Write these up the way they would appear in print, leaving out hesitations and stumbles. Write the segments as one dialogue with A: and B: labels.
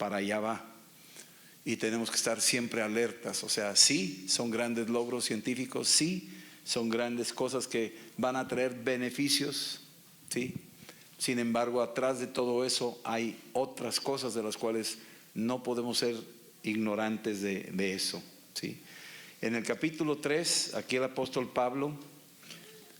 A: para allá va. Y tenemos que estar siempre alertas. O sea, sí, son grandes logros científicos, sí, son grandes cosas que van a traer beneficios, sí. Sin embargo, atrás de todo eso hay otras cosas de las cuales no podemos ser ignorantes de eso, sí. En el capítulo 3, aquí el apóstol Pablo,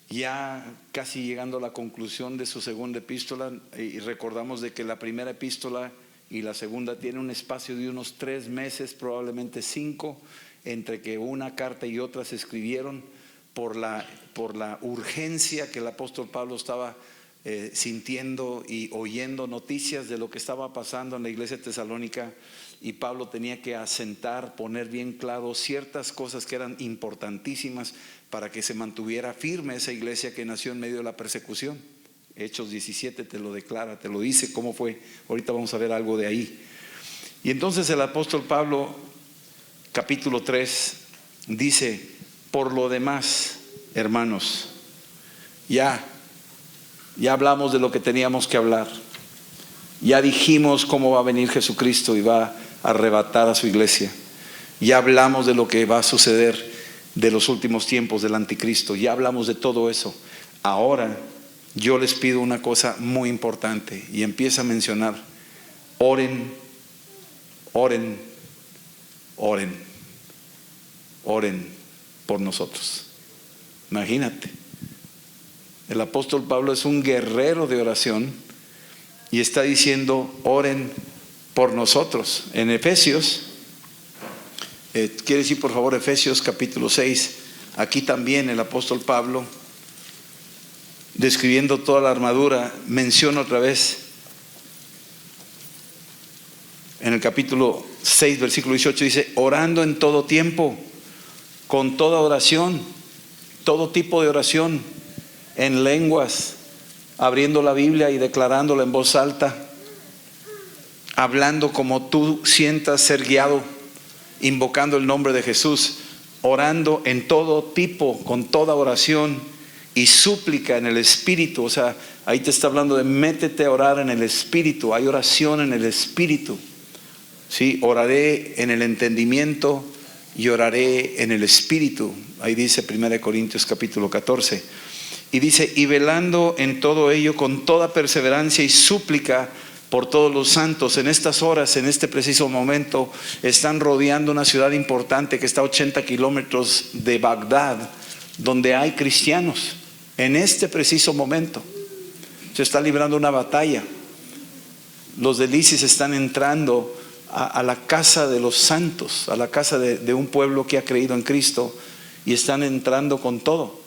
A: ya casi llegando a la conclusión de su segunda epístola, y recordamos de que la primera epístola y la segunda tiene un espacio de unos 3 meses, probablemente 5, entre que una carta y otra se escribieron por la urgencia que el apóstol Pablo estaba sintiendo y oyendo noticias de lo que estaba pasando en la iglesia tesalónica, y Pablo tenía que asentar, poner bien claro ciertas cosas que eran importantísimas para que se mantuviera firme esa iglesia que nació en medio de la persecución. Hechos 17 te lo declara, te lo dice cómo fue. Ahorita vamos a ver algo de ahí. Y entonces el apóstol Pablo, capítulo 3, dice: por lo demás, hermanos, ya hablamos de lo que teníamos que hablar. Ya dijimos cómo va a venir Jesucristo y va a arrebatar a su iglesia. Ya hablamos de lo que va a suceder, de los últimos tiempos, del anticristo. Ya hablamos de todo eso. Ahora yo les pido una cosa muy importante, y empieza a mencionar: oren, oren, oren, oren por nosotros. Imagínate, el apóstol Pablo es un guerrero de oración y está diciendo: oren por nosotros. En Efesios, ¿quiere decir por favor Efesios capítulo 6? Aquí también el apóstol Pablo, describiendo toda la armadura, menciona otra vez en el capítulo 6 versículo 18, dice: orando en todo tiempo, con toda oración, todo tipo de oración, en lenguas, abriendo la Biblia y declarándola en voz alta, hablando como tú sientas ser guiado, invocando el nombre de Jesús, orando en todo tipo, con toda oración y súplica en el Espíritu. O sea, ahí te está hablando de métete a orar en el Espíritu. Hay oración en el Espíritu, ¿sí? Oraré en el entendimiento y oraré en el Espíritu. Ahí dice 1 Corintios capítulo 14. Y dice: y velando en todo ello con toda perseverancia y súplica por todos los santos. En estas horas, en este preciso momento, están rodeando una ciudad importante que está a 80 kilómetros de Bagdad, donde hay cristianos. En este preciso momento se está librando una batalla. Los del ISIS están entrando a la casa de los santos, a la casa de un pueblo que ha creído en Cristo, y están entrando con todo.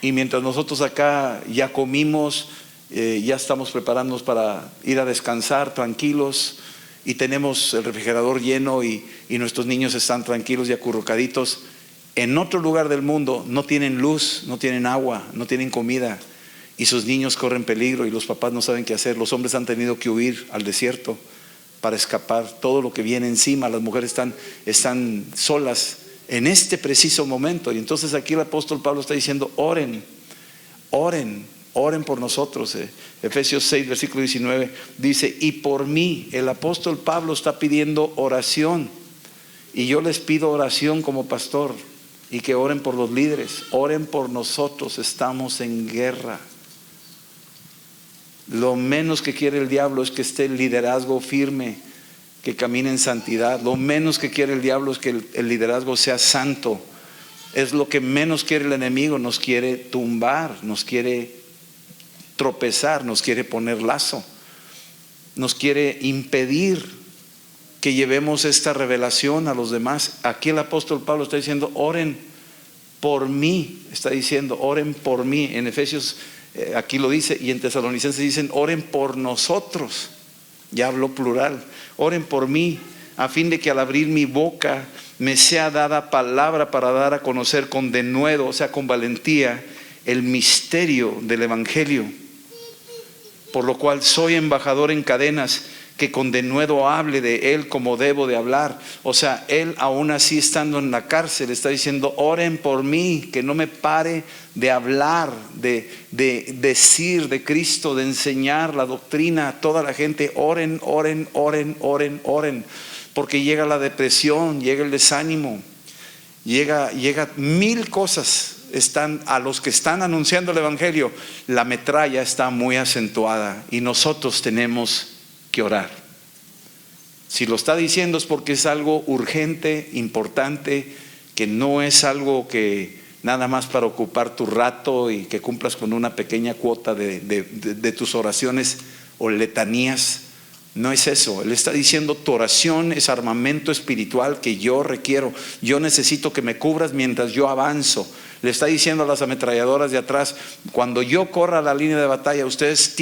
A: Y mientras nosotros acá ya comimos, ya estamos preparándonos para ir a descansar tranquilos, y tenemos el refrigerador lleno y nuestros niños están tranquilos y acurrucaditos. En otro lugar del mundo no tienen luz, no tienen agua, no tienen comida, y sus niños corren peligro y los papás no saben qué hacer. Los hombres han tenido que huir al desierto para escapar todo lo que viene encima. Las mujeres están solas en este preciso momento. Y entonces aquí el apóstol Pablo está diciendo: oren, oren, oren por nosotros. Efesios 6 versículo 19 dice: y por mí. El apóstol Pablo está pidiendo oración, y yo les pido oración como pastor, y que oren por los líderes, oren por nosotros. Estamos en guerra. Lo menos que quiere el diablo es que esté el liderazgo firme, que camine en santidad. Lo menos que quiere el diablo es que el liderazgo sea santo. Es lo que menos quiere el enemigo. Nos quiere tumbar, nos quiere tropezar, nos quiere poner lazo, nos quiere impedir que llevemos esta revelación a los demás. Aquí el apóstol Pablo está diciendo: oren por mí. Está diciendo: oren por mí. En Efesios aquí lo dice, y en Tesalonicenses dicen: oren por nosotros. Ya habló plural. Oren por mí, a fin de que al abrir mi boca me sea dada palabra para dar a conocer con denuedo, o sea, con valentía, el misterio del evangelio, por lo cual soy embajador en cadenas, que con denuedo hable de él como debo de hablar. O sea, él aún así estando en la cárcel está diciendo, oren por mí, que no me pare de hablar, de decir de Cristo, de enseñar la doctrina a toda la gente. Oren, oren, oren, oren, oren, porque llega la depresión, llega el desánimo, llega mil cosas. A los que están anunciando el evangelio, la metralla está muy acentuada y nosotros tenemos que orar. Si lo está diciendo es porque es algo urgente, importante, que no es algo que nada más para ocupar tu rato y que cumplas con una pequeña cuota de tus oraciones o letanías. No es eso. Él está diciendo, tu oración es armamento espiritual que yo requiero. Yo necesito que me cubras mientras yo avanzo. Le está diciendo a las ametralladoras de atrás, cuando yo corra la línea de batalla, ustedes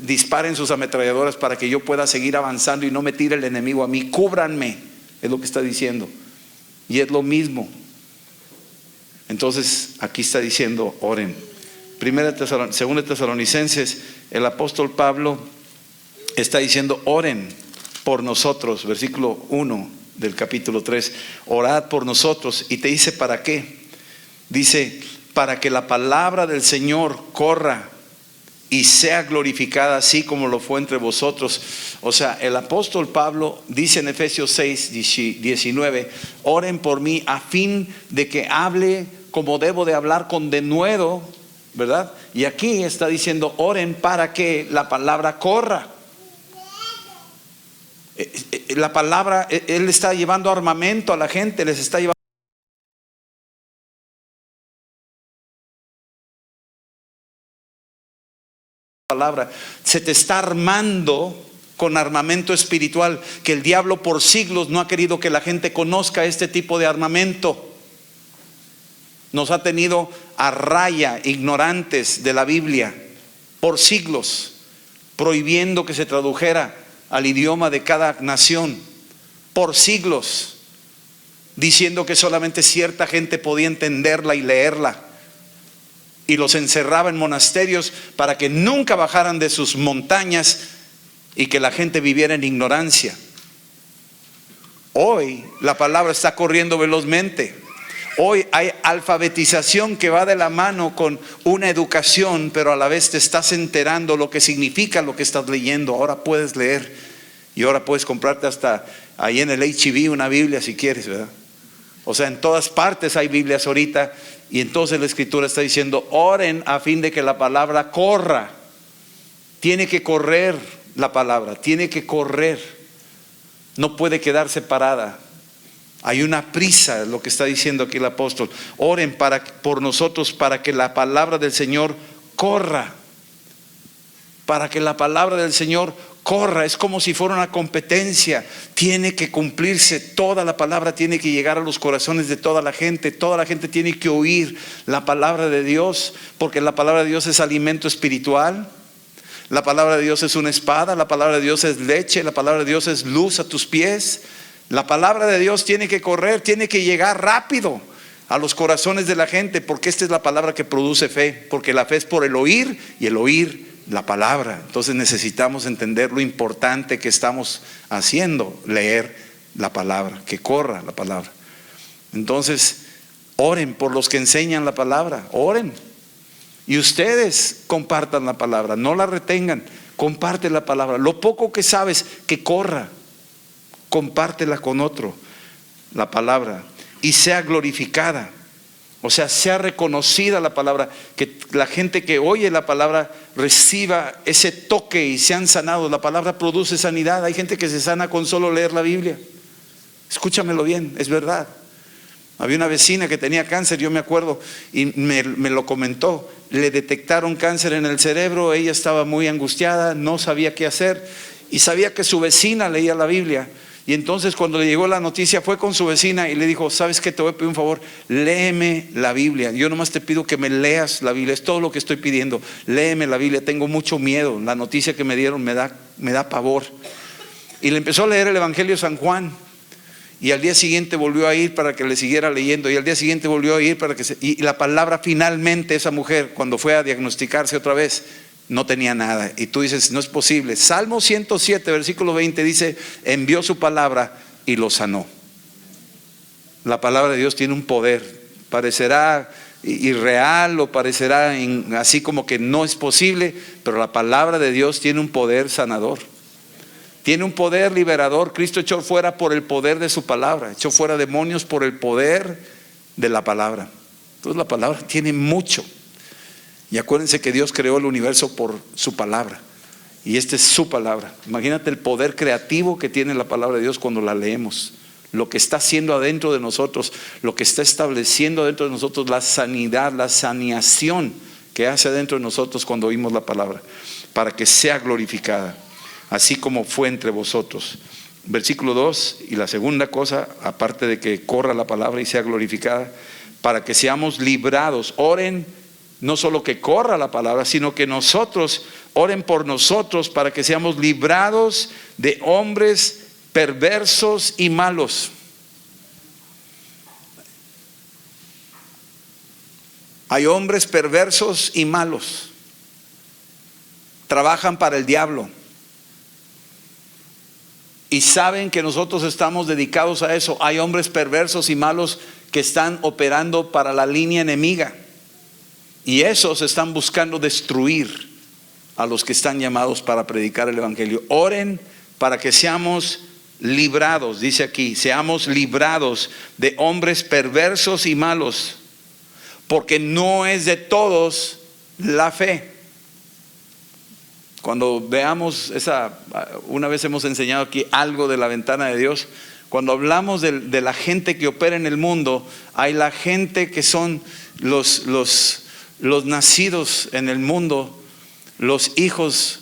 A: disparen sus ametralladoras para que yo pueda seguir avanzando y no me tire el enemigo a mí. Cúbranme, es lo que está diciendo. Y es lo mismo. Entonces aquí está diciendo, oren. Segunda Tesalonicenses, el apóstol Pablo está diciendo, oren por nosotros, versículo 1 del capítulo 3, orad por nosotros. Y te dice, ¿para qué? Dice, para que la palabra del Señor corra y sea glorificada así como lo fue entre vosotros. O sea, el apóstol Pablo dice en Efesios 6, 19, oren por mí a fin de que hable como debo de hablar con denuedo, ¿verdad? Y aquí está diciendo, oren para que la palabra corra. La palabra, él está llevando armamento a la gente, les está llevando palabra. Se te está armando con armamento espiritual que el diablo por siglos no ha querido que la gente conozca este tipo de armamento. Nos ha tenido a raya, ignorantes de la Biblia por siglos, prohibiendo que se tradujera al idioma de cada nación, por siglos, diciendo que solamente cierta gente podía entenderla y leerla, y los encerraba en monasterios para que nunca bajaran de sus montañas y que la gente viviera en ignorancia. Hoy la palabra está corriendo velozmente. Hoy hay alfabetización que va de la mano con una educación, pero a la vez te estás enterando lo que significa lo que estás leyendo. Ahora puedes leer y ahora puedes comprarte hasta ahí en el H-E-B una Biblia si quieres, ¿verdad? O sea, en todas partes hay Biblias ahorita. Y entonces la Escritura está diciendo, oren a fin de que la palabra corra. Tiene que correr la palabra, tiene que correr. No puede quedar separada. Hay una prisa, es lo que está diciendo aquí el apóstol. Oren por nosotros para que la palabra del Señor corra. Para que la palabra del Señor corra. Es como si fuera una competencia. Tiene que cumplirse. Toda la palabra tiene que llegar a los corazones de toda la gente. Toda la gente tiene que oír la palabra de Dios, porque la palabra de Dios es alimento espiritual. La palabra de Dios es una espada. La palabra de Dios es leche. La palabra de Dios es luz a tus pies. La palabra de Dios tiene que correr, tiene que llegar rápido a los corazones de la gente, porque esta es la palabra que produce fe, porque la fe es por el oír y el oír la palabra. Entonces necesitamos entender lo importante que estamos haciendo, leer la palabra, que corra la palabra. Entonces, oren por los que enseñan la palabra, oren. Y ustedes compartan la palabra, no la retengan, comparte la palabra. Lo poco que sabes, que corra. Compártela con otro, la palabra, y sea glorificada. O sea, sea reconocida la palabra, que la gente que oye la palabra reciba ese toque y sean sanados. La palabra produce sanidad. Hay gente que se sana con solo leer la Biblia. Escúchamelo bien, es verdad. Había una vecina que tenía cáncer, yo me acuerdo, y me lo comentó. Le detectaron cáncer en el cerebro, ella estaba muy angustiada, no sabía qué hacer, y sabía que su vecina leía la Biblia. Y entonces cuando le llegó la noticia fue con su vecina y le dijo, ¿sabes qué? Te voy a pedir un favor, léeme la Biblia. Yo nomás te pido que me leas la Biblia, es todo lo que estoy pidiendo. Léeme la Biblia, tengo mucho miedo. La noticia que me dieron me da pavor. Y le empezó a leer el Evangelio de San Juan. Y al día siguiente volvió a ir para que le siguiera leyendo. Y al día siguiente volvió a ir y la palabra finalmente, esa mujer, cuando fue a diagnosticarse otra vez, no tenía nada. Y tú dices, no es posible. Salmo 107, versículo 20 dice, envió su palabra y lo sanó. La palabra de Dios tiene un poder. Parecerá irreal o parecerá así como que no es posible, pero la palabra de Dios tiene un poder sanador. Tiene un poder liberador. Cristo echó fuera por el poder de su palabra. Echó fuera demonios por el poder de la palabra. Entonces la palabra tiene mucho. Y acuérdense que Dios creó el universo por su palabra. Y esta es su palabra. Imagínate el poder creativo que tiene la palabra de Dios cuando la leemos. Lo que está haciendo adentro de nosotros, lo que está estableciendo adentro de nosotros, la sanidad, la saneación que hace adentro de nosotros cuando oímos la palabra, para que sea glorificada, así como fue entre vosotros. Versículo 2, y la segunda cosa, aparte de que corra la palabra y sea glorificada, para que seamos librados. Oren, no solo que corra la palabra, sino que nosotros, oren por nosotros para que seamos librados de hombres perversos y malos. Hay hombres perversos y malos. Trabajan para el diablo. Y saben que nosotros estamos dedicados a eso. Hay hombres perversos y malos que están operando para la línea enemiga. Y esos están buscando destruir a los que están llamados para predicar el evangelio. Oren para que seamos librados, dice aquí, seamos librados de hombres perversos y malos, porque no es de todos la fe. Cuando veamos una vez hemos enseñado aquí algo de la ventana de Dios. Cuando hablamos de la gente que opera en el mundo, hay la gente que son los nacidos en el mundo, los hijos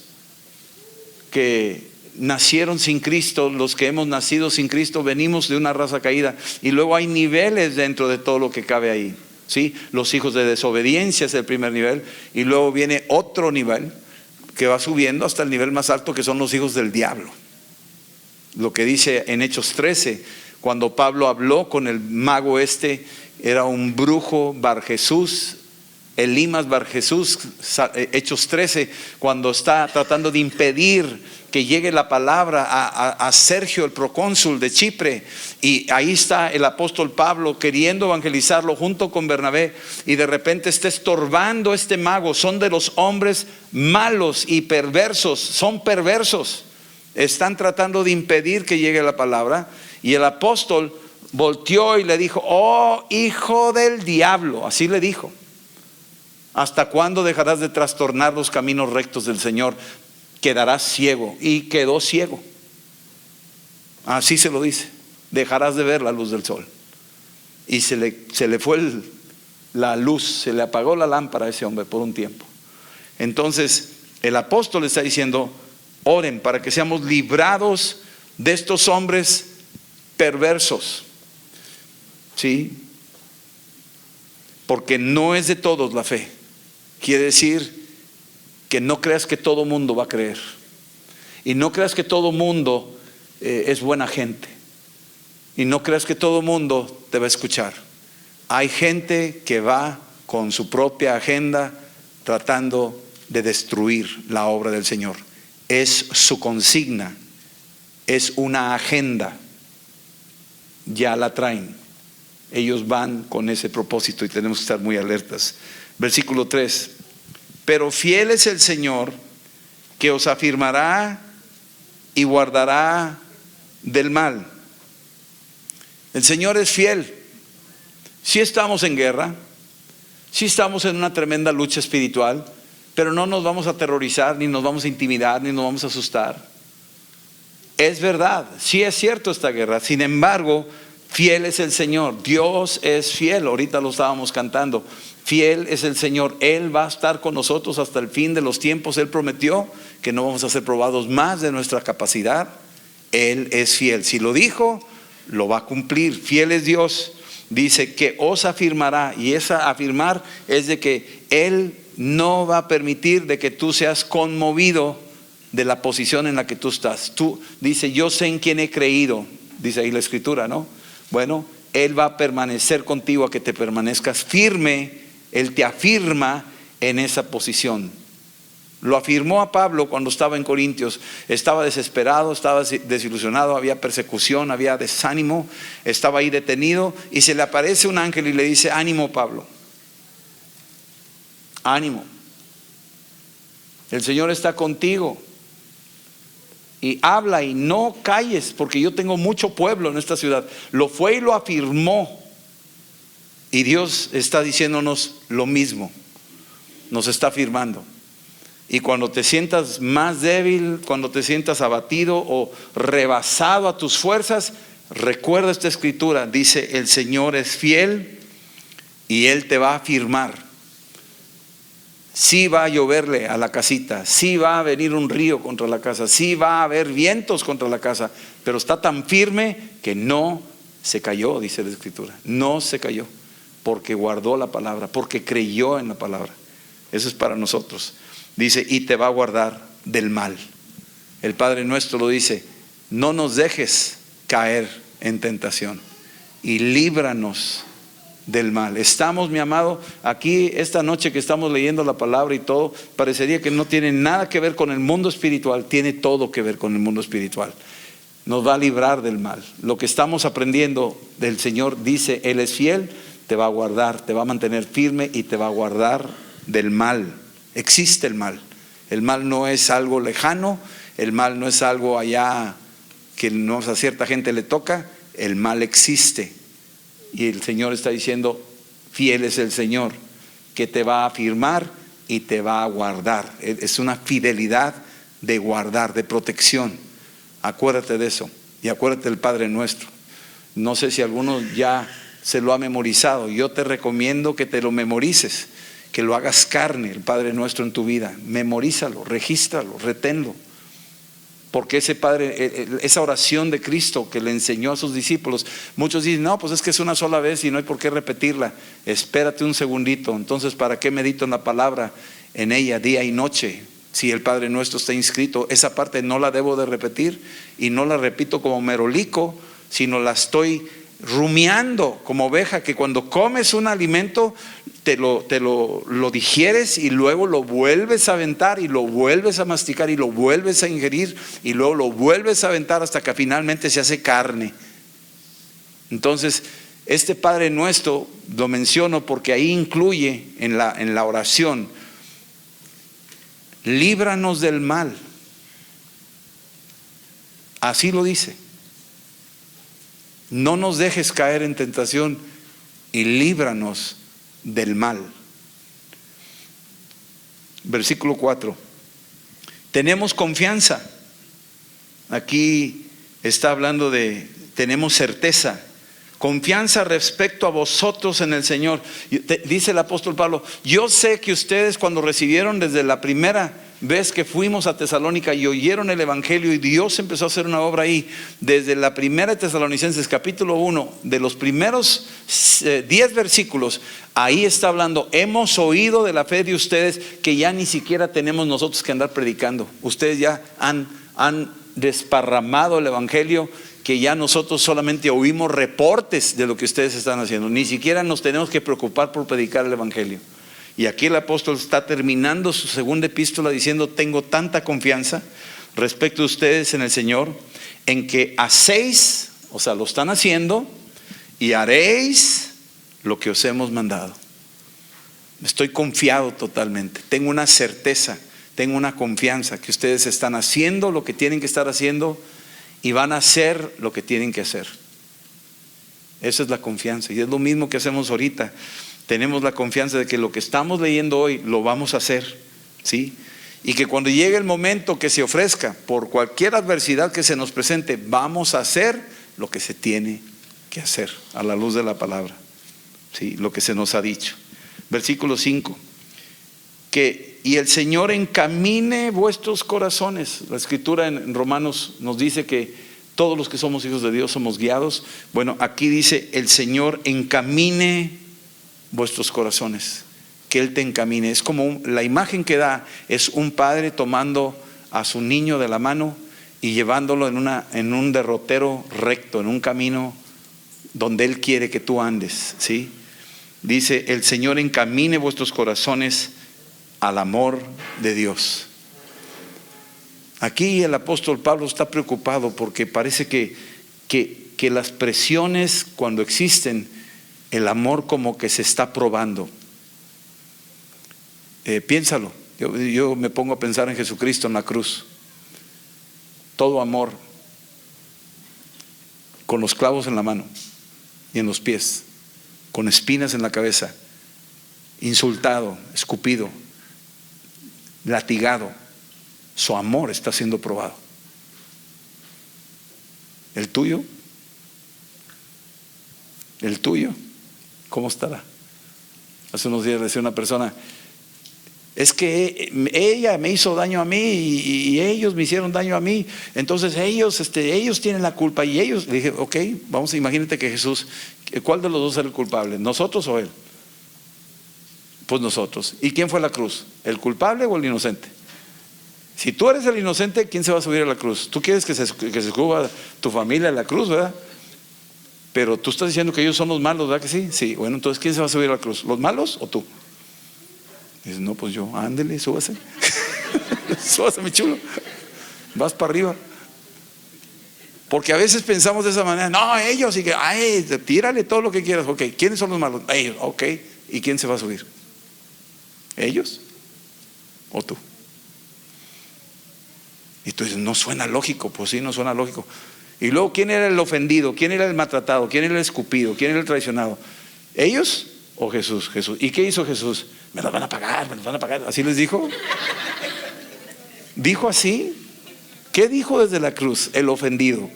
A: que nacieron sin Cristo, los que hemos nacido sin Cristo, venimos de una raza caída. Y luego hay niveles dentro de todo lo que cabe ahí, ¿sí? Los hijos de desobediencia es el primer nivel, y luego viene otro nivel que va subiendo hasta el nivel más alto, que son los hijos del diablo. Lo que dice en Hechos 13, cuando Pablo habló con el mago era un brujo Bar Jesús, Elimas Bar Jesús. Hechos 13, cuando está tratando de impedir que llegue la palabra a Sergio, el procónsul de Chipre, y ahí está el apóstol Pablo queriendo evangelizarlo junto con Bernabé, y de repente está estorbando este mago. Son de los hombres malos y perversos, son perversos, están tratando de impedir que llegue la palabra. Y el apóstol volteó y le dijo: oh hijo del diablo, así le dijo, ¿hasta cuándo dejarás de trastornar los caminos rectos del Señor? Quedarás ciego. Y quedó ciego. Así se lo dice: dejarás de ver la luz del sol. Y se le fue la luz, se le apagó la lámpara a ese hombre por un tiempo. Entonces el apóstol está diciendo: oren para que seamos librados de estos hombres perversos, ¿sí? Porque no es de todos la fe. Quiere decir que no creas que todo mundo va a creer, y no creas que todo mundo es buena gente, y no creas que todo mundo te va a escuchar. Hay gente que va con su propia agenda tratando de destruir la obra del Señor. Es su consigna, es una agenda, ya la traen. Ellos van con ese propósito y tenemos que estar muy alertas. Versículo 3: pero fiel es el Señor, que os afirmará y guardará del mal. El Señor es fiel. Sí estamos en guerra, sí estamos en una tremenda lucha espiritual, pero no nos vamos a aterrorizar, ni nos vamos a intimidar, ni nos vamos a asustar. Es verdad, sí es cierto esta guerra. Sin embargo, fiel es el Señor. Dios es fiel. Ahorita lo estábamos cantando. Fiel es el Señor. Él va a estar con nosotros hasta el fin de los tiempos. Él prometió que no vamos a ser probados más de nuestra capacidad. Él es fiel. Si lo dijo, lo va a cumplir. Fiel es Dios. Dice que os afirmará. Y esa afirmar es de que Él no va a permitir de que tú seas conmovido de la posición en la que tú estás. Tú dice: yo sé en quién he creído. Dice ahí la escritura, ¿no? Bueno, Él va a permanecer contigo a que te permanezcas firme. Él te afirma en esa posición. Lo afirmó a Pablo cuando estaba en Corintios. Estaba desesperado, estaba desilusionado, había persecución, había desánimo, estaba ahí detenido y se le aparece un ángel y le dice: ánimo, Pablo, ánimo, el Señor está contigo y habla y no calles, porque yo tengo mucho pueblo en esta ciudad. Lo fue y lo afirmó, y Dios está diciéndonos lo mismo, nos está afirmando. Y cuando te sientas más débil, cuando te sientas abatido o rebasado a tus fuerzas, recuerda esta escritura. Dice: el Señor es fiel y Él te va a afirmar. Sí va a lloverle a la casita, sí va a venir un río contra la casa, sí va a haber vientos contra la casa, pero está tan firme que no se cayó, dice la escritura. No se cayó, porque guardó la palabra, porque creyó en la palabra. Eso es para nosotros. Dice: y te va a guardar del mal. El Padre nuestro lo dice: no nos dejes caer en tentación y líbranos del mal. Estamos, mi amado, aquí esta noche que estamos leyendo la palabra y todo, parecería que no tiene nada que ver con el mundo espiritual. Tiene todo que ver con el mundo espiritual. Nos va a librar del mal. Lo que estamos aprendiendo del Señor, dice: Él es fiel, te va a guardar, te va a mantener firme y te va a guardar del mal. Existe el mal. El mal no es algo lejano, el mal no es algo allá que no a cierta gente le toca. El mal existe. Y el Señor está diciendo: fiel es el Señor, que te va a afirmar y te va a guardar. Es una fidelidad de guardar, de protección. Acuérdate de eso. Y acuérdate del Padre Nuestro. No sé si alguno ya se lo ha memorizado. Yo te recomiendo que te lo memorices, que lo hagas carne, el Padre Nuestro, en tu vida. Memorízalo, regístralo, reténlo. Porque ese Padre, esa oración de Cristo que le enseñó a sus discípulos, muchos dicen: no, pues es que es una sola vez y no hay por qué repetirla. Espérate un segundito. Entonces, ¿para qué medito en la palabra, en ella, día y noche? Si el Padre Nuestro está inscrito, esa parte no la debo de repetir, y no la repito como merolico, sino la estoy rumiando como oveja, que cuando comes un alimento te lo digieres y luego lo vuelves a aventar y lo vuelves a masticar y lo vuelves a ingerir y luego lo vuelves a aventar hasta que finalmente se hace carne. Entonces, este Padre Nuestro lo menciono porque ahí incluye en la oración: líbranos del mal. Así lo dice. No nos dejes caer en tentación y líbranos del mal. Versículo 4. Tenemos confianza. Aquí está hablando de tenemos certeza, confianza respecto a vosotros en el Señor. Dice el apóstol Pablo: yo sé que ustedes, cuando recibieron desde la primera vez que fuimos a Tesalónica y oyeron el Evangelio, y Dios empezó a hacer una obra ahí, desde la primera de Tesalonicenses capítulo 1, de los primeros 10 versículos, ahí está hablando: hemos oído de la fe de ustedes, que ya ni siquiera tenemos nosotros que andar predicando. Ustedes ya han desparramado el Evangelio, que ya nosotros solamente oímos reportes de lo que ustedes están haciendo. Ni siquiera nos tenemos que preocupar por predicar el Evangelio. Y aquí el apóstol está terminando su segunda epístola diciendo: tengo tanta confianza respecto de ustedes en el Señor, en que hacéis, o sea, lo están haciendo, y haréis lo que os hemos mandado. Estoy confiado totalmente, tengo una certeza, tengo una confianza que ustedes están haciendo lo que tienen que estar haciendo y van a hacer lo que tienen que hacer. Esa es la confianza, y es lo mismo que hacemos ahorita. Tenemos la confianza de que lo que estamos leyendo hoy lo vamos a hacer, ¿sí? Y que cuando llegue el momento que se ofrezca, por cualquier adversidad que se nos presente, vamos a hacer lo que se tiene que hacer a la luz de la palabra, ¿sí? Lo que se nos ha dicho. Versículo 5. Y el Señor encamine vuestros corazones. La escritura en Romanos nos dice que todos los que somos hijos de Dios somos guiados. Bueno, aquí dice: el Señor encamine vuestros corazones, que Él te encamine. Es como la imagen que da es un padre tomando a su niño de la mano y llevándolo en un derrotero recto, en un camino donde Él quiere que tú andes, ¿sí? Dice: el Señor encamine vuestros corazones al amor de Dios. Aquí el apóstol Pablo está preocupado porque parece que las presiones, cuando existen, el amor como que se está probando. Piénsalo. Yo me pongo a pensar en Jesucristo en la cruz. Todo amor, con los clavos en la mano y en los pies, con espinas en la cabeza, insultado, escupido, latigado. Su amor está siendo probado. ¿El tuyo? ¿El tuyo? ¿Cómo estará? Hace unos días decía una persona: es que ella me hizo daño a mí y ellos me hicieron daño a mí, entonces ellos tienen la culpa. Y ellos, le dije, ok, vamos, imagínate que Jesús, ¿cuál de los dos era el culpable? ¿Nosotros o él? Pues nosotros. ¿Y quién fue a la cruz? ¿El culpable o el inocente? Si tú eres el inocente, ¿quién se va a subir a la cruz? Tú quieres que se suba tu familia a la cruz, ¿verdad? Pero tú estás diciendo que ellos son los malos, ¿verdad que sí? Sí, bueno, entonces ¿quién se va a subir a la cruz? ¿Los malos o tú? Dices, no, pues yo, ándele, súbase. Súbase, mi chulo. Vas para arriba. Porque a veces pensamos de esa manera: no, ellos, y que, ay, tírale todo lo que quieras. Ok, ¿quiénes son los malos? Ellos, ok. ¿Y quién se va a subir? ¿Ellos o tú? Y tú dices, no suena lógico. Pues sí, no suena lógico. Y luego, ¿quién era el ofendido? ¿Quién era el maltratado? ¿Quién era el escupido? ¿Quién era el traicionado? ¿Ellos o Jesús? Jesús. ¿Y qué hizo Jesús? Me los van a pagar, me los van a pagar. ¿Así les dijo? ¿Dijo así? ¿Qué dijo desde la cruz el ofendido?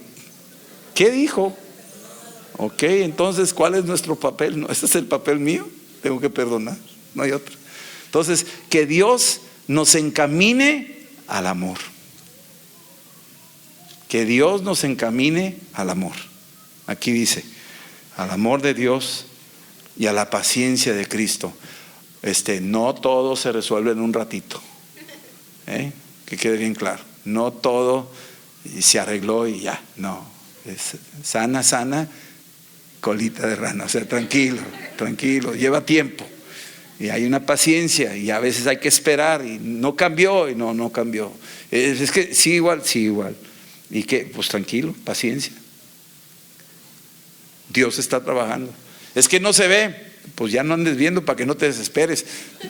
A: ¿Qué dijo? Ok, entonces, ¿cuál es nuestro papel? No, ¿este es el papel mío? Tengo que perdonar, no hay otro. Entonces, que Dios nos encamine al amor. Que Dios nos encamine al amor. Aquí dice, al amor de Dios y a la paciencia de Cristo. No todo se resuelve en un ratito. Que quede bien claro. No todo se arregló y ya. No. Es sana, colita de rana. O sea, tranquilo. Lleva tiempo. Y hay una paciencia. Y a veces hay que esperar. Y no cambió. Y no cambió. Es que sí igual. ¿Y qué? Pues tranquilo, paciencia. Dios está trabajando. Es que no se ve. Pues ya no andes viendo para que no te desesperes.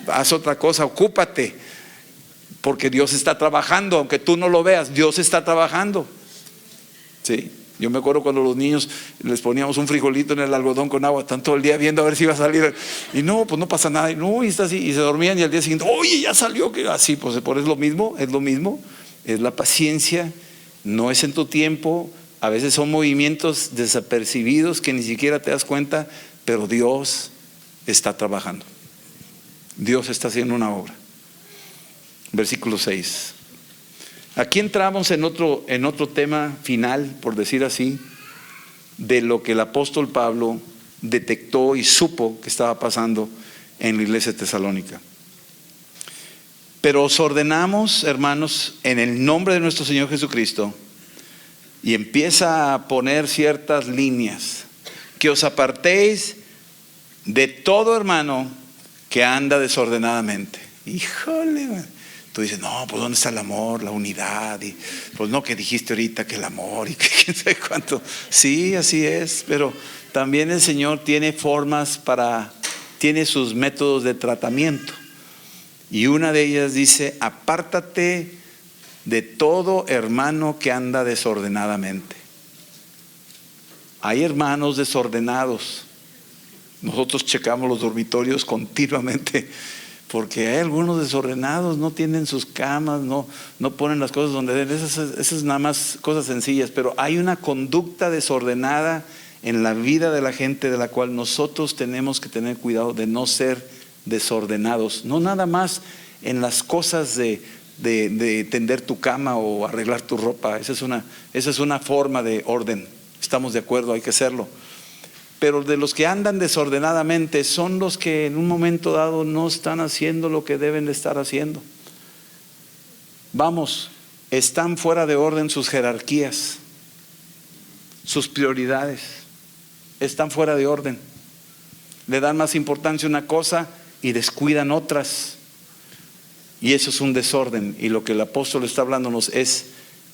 A: Haz otra cosa, ocúpate. Porque Dios está trabajando, aunque tú no lo veas, Dios está trabajando. Sí. Yo me acuerdo cuando los niños les poníamos un frijolito en el algodón con agua, están todo el día viendo a ver si iba a salir. Y no, pues no pasa nada. Y está así. Y se dormían y al día siguiente, oye, ya salió. Así, pues por es lo mismo. Es la paciencia. No es en tu tiempo. A veces son movimientos desapercibidos que ni siquiera te das cuenta, pero Dios está trabajando. Dios está haciendo una obra. Versículo 6. Aquí entramos en otro tema final, por decir así, de lo que el apóstol Pablo detectó y supo que estaba pasando en la iglesia de Tesalónica. Pero os ordenamos, hermanos, en el nombre de nuestro Señor Jesucristo, y empieza a poner ciertas líneas, que os apartéis de todo hermano que anda desordenadamente. Híjole, tú dices, no, pues ¿dónde está el amor, la unidad? Y pues no, que dijiste ahorita que el amor y que quién sabe cuánto. Sí, así es, pero también el Señor tiene tiene sus métodos de tratamiento. Y una de ellas dice, apártate de todo hermano que anda desordenadamente. Hay hermanos desordenados. Nosotros checamos los dormitorios continuamente, porque hay algunos desordenados, no tienen sus camas, no ponen las cosas donde deben. Esas nada más cosas sencillas, pero hay una conducta desordenada en la vida de la gente, de la cual nosotros tenemos que tener cuidado de no ser desordenados. No nada más en las cosas de tender tu cama o arreglar tu ropa. Esa es una forma de orden. Estamos de acuerdo, hay que hacerlo. Pero de los que andan desordenadamente son los que en un momento dado no están haciendo lo que deben de estar haciendo. Vamos, están fuera de orden sus jerarquías, sus prioridades, están fuera de orden. Le dan más importancia a una cosa y descuidan otras. Y eso es un desorden. Y lo que el apóstol está hablándonos es: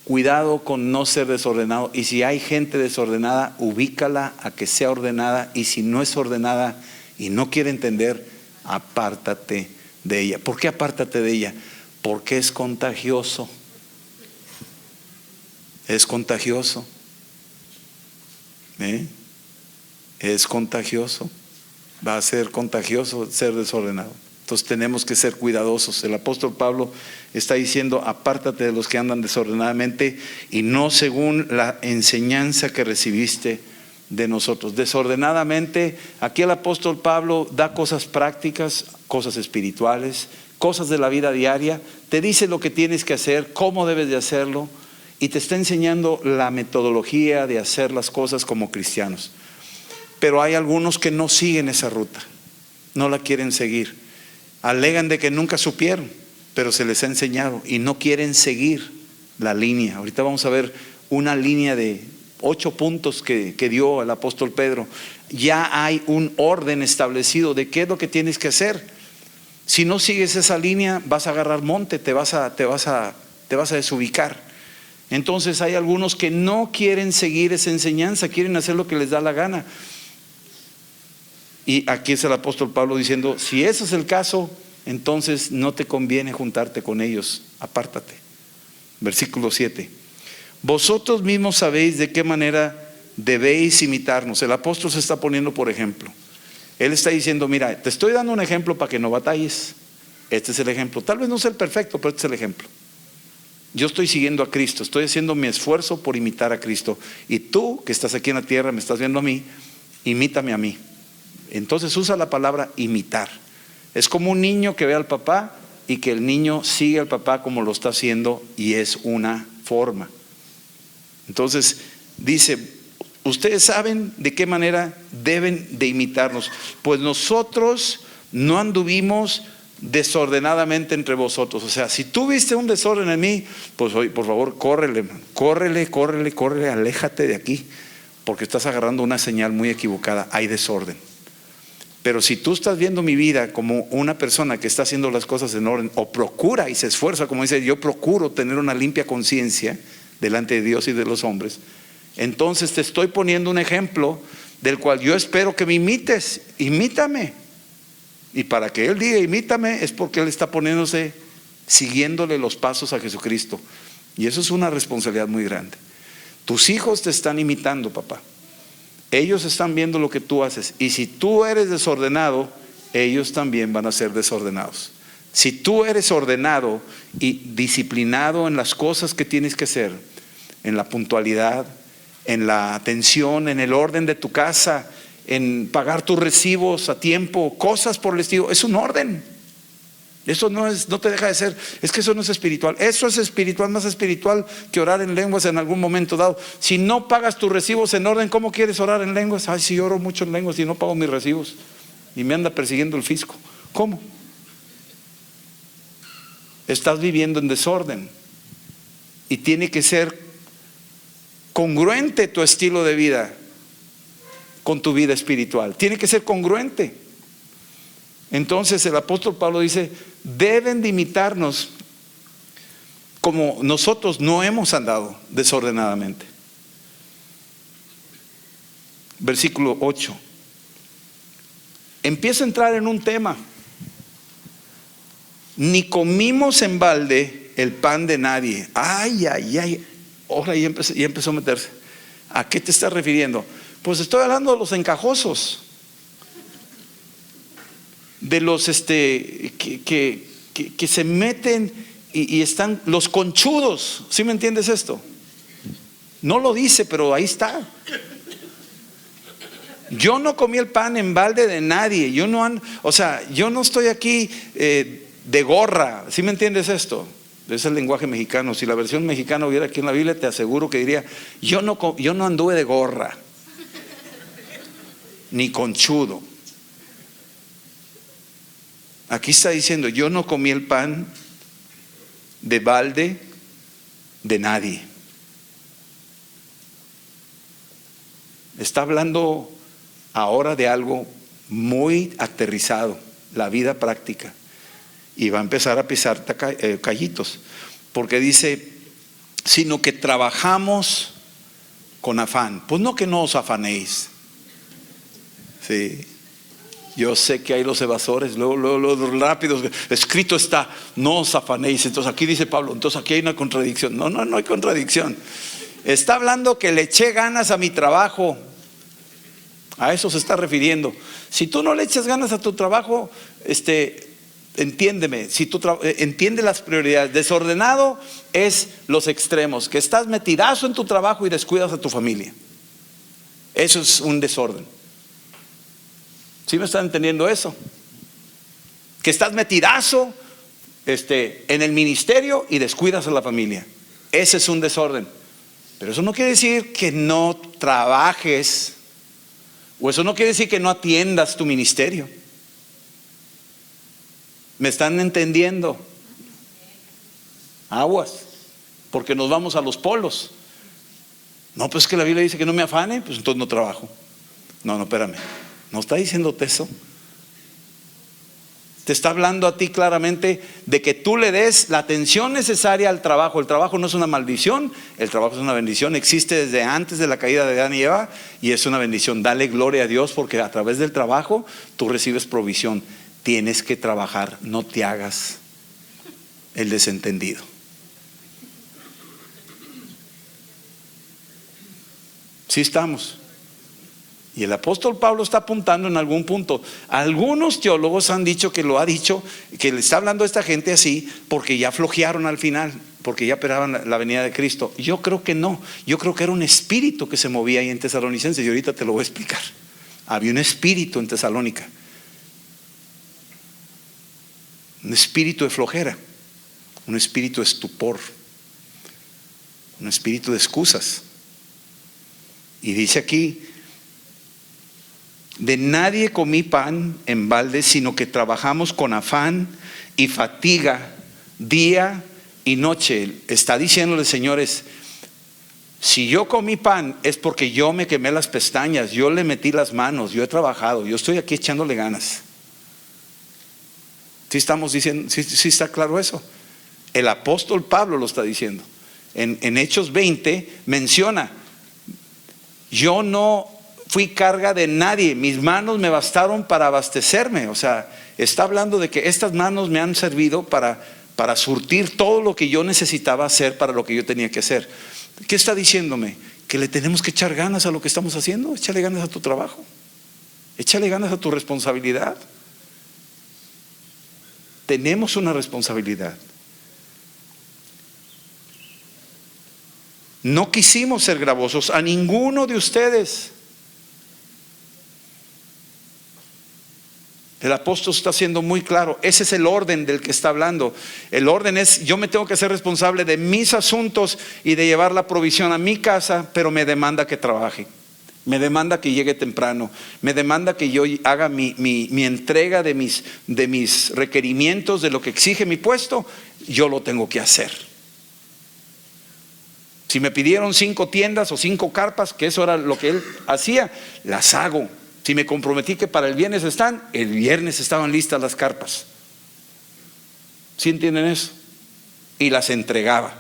A: cuidado con no ser desordenado. Y si hay gente desordenada, ubícala a que sea ordenada. Y si no es ordenada y no quiere entender, apártate de ella. ¿Por qué apártate de ella? Porque es contagioso. Es contagioso. Es contagioso. Va a ser contagioso ser desordenado. Entonces tenemos que ser cuidadosos. El apóstol Pablo está diciendo: apártate de los que andan desordenadamente y no según la enseñanza que recibiste de nosotros. Desordenadamente, aquí el apóstol Pablo da cosas prácticas, cosas espirituales, cosas de la vida diaria. Te dice lo que tienes que hacer, cómo debes de hacerlo, y te está enseñando la metodología de hacer las cosas como cristianos. Pero hay algunos que no siguen esa ruta, no la quieren seguir. Alegan de que nunca supieron, pero se les ha enseñado y no quieren seguir la línea. Ahorita vamos a ver una línea de 8 puntos que dio el apóstol Pedro. Ya hay un orden establecido de qué es lo que tienes que hacer. Si no sigues esa línea, vas a agarrar monte, te vas a desubicar. Entonces hay algunos que no quieren seguir esa enseñanza, quieren hacer lo que les da la gana. Y aquí es el apóstol Pablo diciendo: si ese es el caso, entonces no te conviene juntarte con ellos, apártate. Versículo 7. Vosotros mismos sabéis de qué manera debéis imitarnos. El apóstol se está poniendo por ejemplo. Él está diciendo: mira, te estoy dando un ejemplo para que no batalles. Este es el ejemplo. Tal vez no sea el perfecto, pero este es el ejemplo. Yo estoy siguiendo a Cristo, estoy haciendo mi esfuerzo por imitar a Cristo. Y tú que estás aquí en la tierra, me estás viendo a mí, imítame a mí. Entonces usa la palabra imitar. Es como un niño que ve al papá y que el niño sigue al papá como lo está haciendo, y es una forma. Entonces dice: ustedes saben de qué manera deben de imitarnos, pues nosotros no anduvimos desordenadamente entre vosotros. O sea, si tú viste un desorden en mí, pues hoy, por favor, córrele, córrele, aléjate de aquí, porque estás agarrando una señal muy equivocada. Hay desorden. Pero si tú estás viendo mi vida como una persona que está haciendo las cosas en orden, o procura y se esfuerza, como dice: yo procuro tener una limpia conciencia delante de Dios y de los hombres, entonces te estoy poniendo un ejemplo del cual yo espero que me imites. Imítame. Y para que Él diga imítame, es porque Él está poniéndose, siguiéndole los pasos a Jesucristo. Y eso es una responsabilidad muy grande. Tus hijos te están imitando, papá. Ellos están viendo lo que tú haces. Y si tú eres desordenado, ellos también van a ser desordenados. Si tú eres ordenado y disciplinado en las cosas que tienes que hacer, en la puntualidad, en la atención, en el orden de tu casa, en pagar tus recibos a tiempo, cosas por el estilo, es un orden. Eso no te deja de ser. Es que eso no es espiritual. Eso es espiritual, más espiritual que orar en lenguas en algún momento dado. Si no pagas tus recibos en orden, ¿cómo quieres orar en lenguas? Ay, si oro mucho en lenguas y no pago mis recibos y me anda persiguiendo el fisco. ¿Cómo? Estás viviendo en desorden. Y tiene que ser congruente tu estilo de vida con tu vida espiritual. Tiene que ser congruente. Entonces el apóstol Pablo dice: deben de imitarnos como nosotros no hemos andado desordenadamente. Versículo 8. Empieza a entrar en un tema. Ni comimos en balde el pan de nadie. Ay. Ahora ya empezó a meterse. ¿A qué te estás refiriendo? Pues estoy hablando de los encajosos, de los que se meten y están, los conchudos. ¿Sí me entiendes esto? No lo dice, pero ahí está. Yo no comí el pan en balde de nadie. Yo no estoy aquí de gorra. ¿Sí me entiendes esto? Es el lenguaje mexicano. Si la versión mexicana hubiera aquí en la Biblia, te aseguro que diría: yo no anduve de gorra ni conchudo. Aquí está diciendo: yo no comí el pan de balde de nadie. Está hablando ahora de algo muy aterrizado, la vida práctica. y va a empezar a pisar callitos, porque dice, sino que trabajamos con afán. Pues no que no os afanéis. Sí. Yo sé que hay los evasores, luego los rápidos, escrito está, no os afanéis. Entonces aquí dice Pablo, entonces aquí hay una contradicción. No hay contradicción. Está hablando que le eché ganas a mi trabajo. A eso se está refiriendo. Si tú no le echas ganas a tu trabajo, entiéndeme, si tú entiende las prioridades. Desordenado es los extremos, que estás metidazo en tu trabajo y descuidas a tu familia. Eso es un desorden. ¿Sí me están entendiendo eso? Que estás metidazo en el ministerio y descuidas a la familia. Ese es un desorden. Pero eso no quiere decir que no trabajes, o eso no quiere decir que no atiendas tu ministerio. ¿Me están entendiendo? Aguas, porque nos vamos a los polos. No, pues que la Biblia dice que no me afane, pues entonces no trabajo. No, espérame. No está diciéndote eso. Te está hablando a ti claramente de que tú le des la atención necesaria al trabajo. El trabajo no es una maldición, el trabajo es una bendición. Existe desde antes de la caída de Adán y Eva y es una bendición. Dale gloria a Dios porque a través del trabajo tú recibes provisión. Tienes que trabajar, no te hagas el desentendido. Sí estamos. Y el apóstol Pablo está apuntando en algún punto. Algunos teólogos han dicho que lo ha dicho, que le está hablando a esta gente así porque ya flojearon al final, porque ya esperaban la venida de Cristo. Yo creo que no. Yo creo que era un espíritu que se movía ahí en Tesalonicenses, y ahorita te lo voy a explicar. Había un espíritu en Tesalónica, un espíritu de flojera, un espíritu de estupor, un espíritu de excusas. Y dice aquí, de nadie comí pan en balde, sino que trabajamos con afán y fatiga día y noche. Está diciéndole, señores, si yo comí pan es porque yo me quemé las pestañas, yo le metí las manos, yo he trabajado, yo estoy aquí echándole ganas. ¿Sí estamos diciendo? ¿Sí está claro eso? El apóstol Pablo lo está diciendo. En Hechos 20 menciona, yo no fui carga de nadie, mis manos me bastaron para abastecerme. O sea, está hablando de que estas manos me han servido para surtir todo lo que yo necesitaba hacer para lo que yo tenía que hacer. ¿Qué está diciéndome? Que le tenemos que echar ganas a lo que estamos haciendo. Échale ganas a tu trabajo, échale ganas a tu responsabilidad. Tenemos una responsabilidad. No quisimos ser gravosos a ninguno de ustedes. El apóstol está siendo muy claro. Ese es el orden del que está hablando. El orden es, yo me tengo que ser responsable de mis asuntos y de llevar la provisión a mi casa, pero me demanda que trabaje, me demanda que llegue temprano, me demanda que yo haga mi entrega de mis requerimientos, de lo que exige mi puesto. Yo lo tengo que hacer. Si me pidieron 5 tiendas o 5 carpas, que eso era lo que él hacía, las hago. Si me comprometí que para el viernes el viernes estaban listas las carpas. ¿Sí entienden eso? Y las entregaba.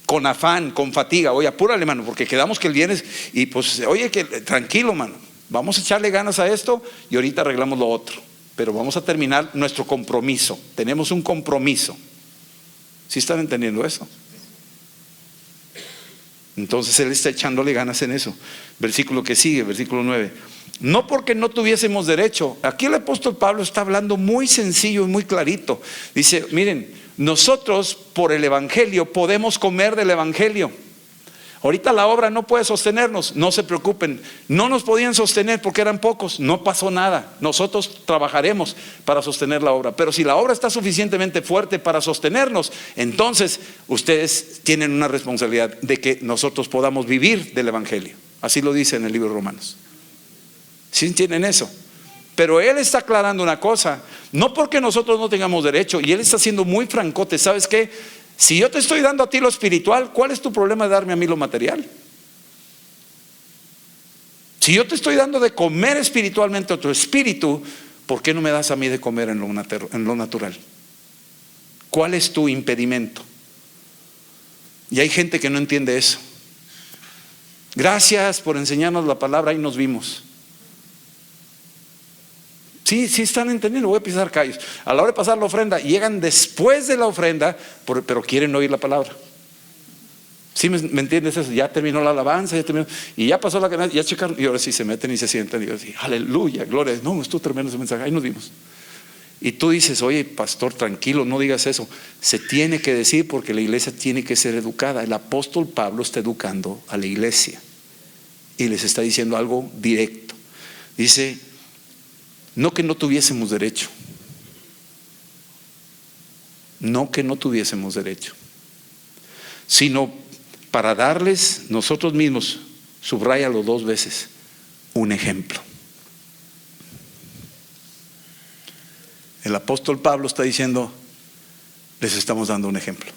A: Con afán, con fatiga. Oye, apúrale, mano, porque quedamos que el viernes. Y pues, oye, que tranquilo, mano. Vamos a echarle ganas a esto y ahorita arreglamos lo otro. Pero vamos a terminar nuestro compromiso. Tenemos un compromiso. ¿Sí están entendiendo eso? Entonces él está echándole ganas en eso. Versículo que sigue, versículo 9. No porque no tuviésemos derecho. Aquí el apóstol Pablo está hablando muy sencillo y muy clarito. Dice, miren, nosotros por el evangelio podemos comer del evangelio. Ahorita la obra no puede sostenernos, no se preocupen. No nos podían sostener porque eran pocos, no pasó nada. Nosotros trabajaremos para sostener la obra. Pero si la obra está suficientemente fuerte para sostenernos, entonces ustedes tienen una responsabilidad de que nosotros podamos vivir del evangelio. Así lo dice en el libro de Romanos. ¿Sí entienden eso? Pero él está aclarando una cosa, no porque nosotros no tengamos derecho, y él está siendo muy francote. ¿Sabes qué? Si yo te estoy dando a ti lo espiritual, ¿cuál es tu problema de darme a mí lo material? Si yo te estoy dando de comer espiritualmente a tu espíritu, ¿por qué no me das a mí de comer en lo natural? ¿Cuál es tu impedimento? Y hay gente que no entiende eso. Gracias por enseñarnos la palabra, ahí nos vimos. Sí están entendiendo, voy a pisar callos. A la hora de pasar la ofrenda, llegan después de la ofrenda, pero quieren oír la palabra. ¿Sí me entiendes eso? Ya terminó la alabanza, y ya pasó la canasta, ya checaron, y ahora sí se meten y se sientan, y yo sí, aleluya, gloria. No, estuvo tremendo ese mensaje, ahí nos vimos. Y tú dices, oye, pastor, tranquilo, no digas eso. Se tiene que decir porque la iglesia tiene que ser educada. El apóstol Pablo está educando a la iglesia y les está diciendo algo directo. Dice, no que no tuviésemos derecho, sino para darles nosotros mismos, subráyalo 2 veces, un ejemplo. El apóstol Pablo está diciendo, les estamos dando un ejemplo.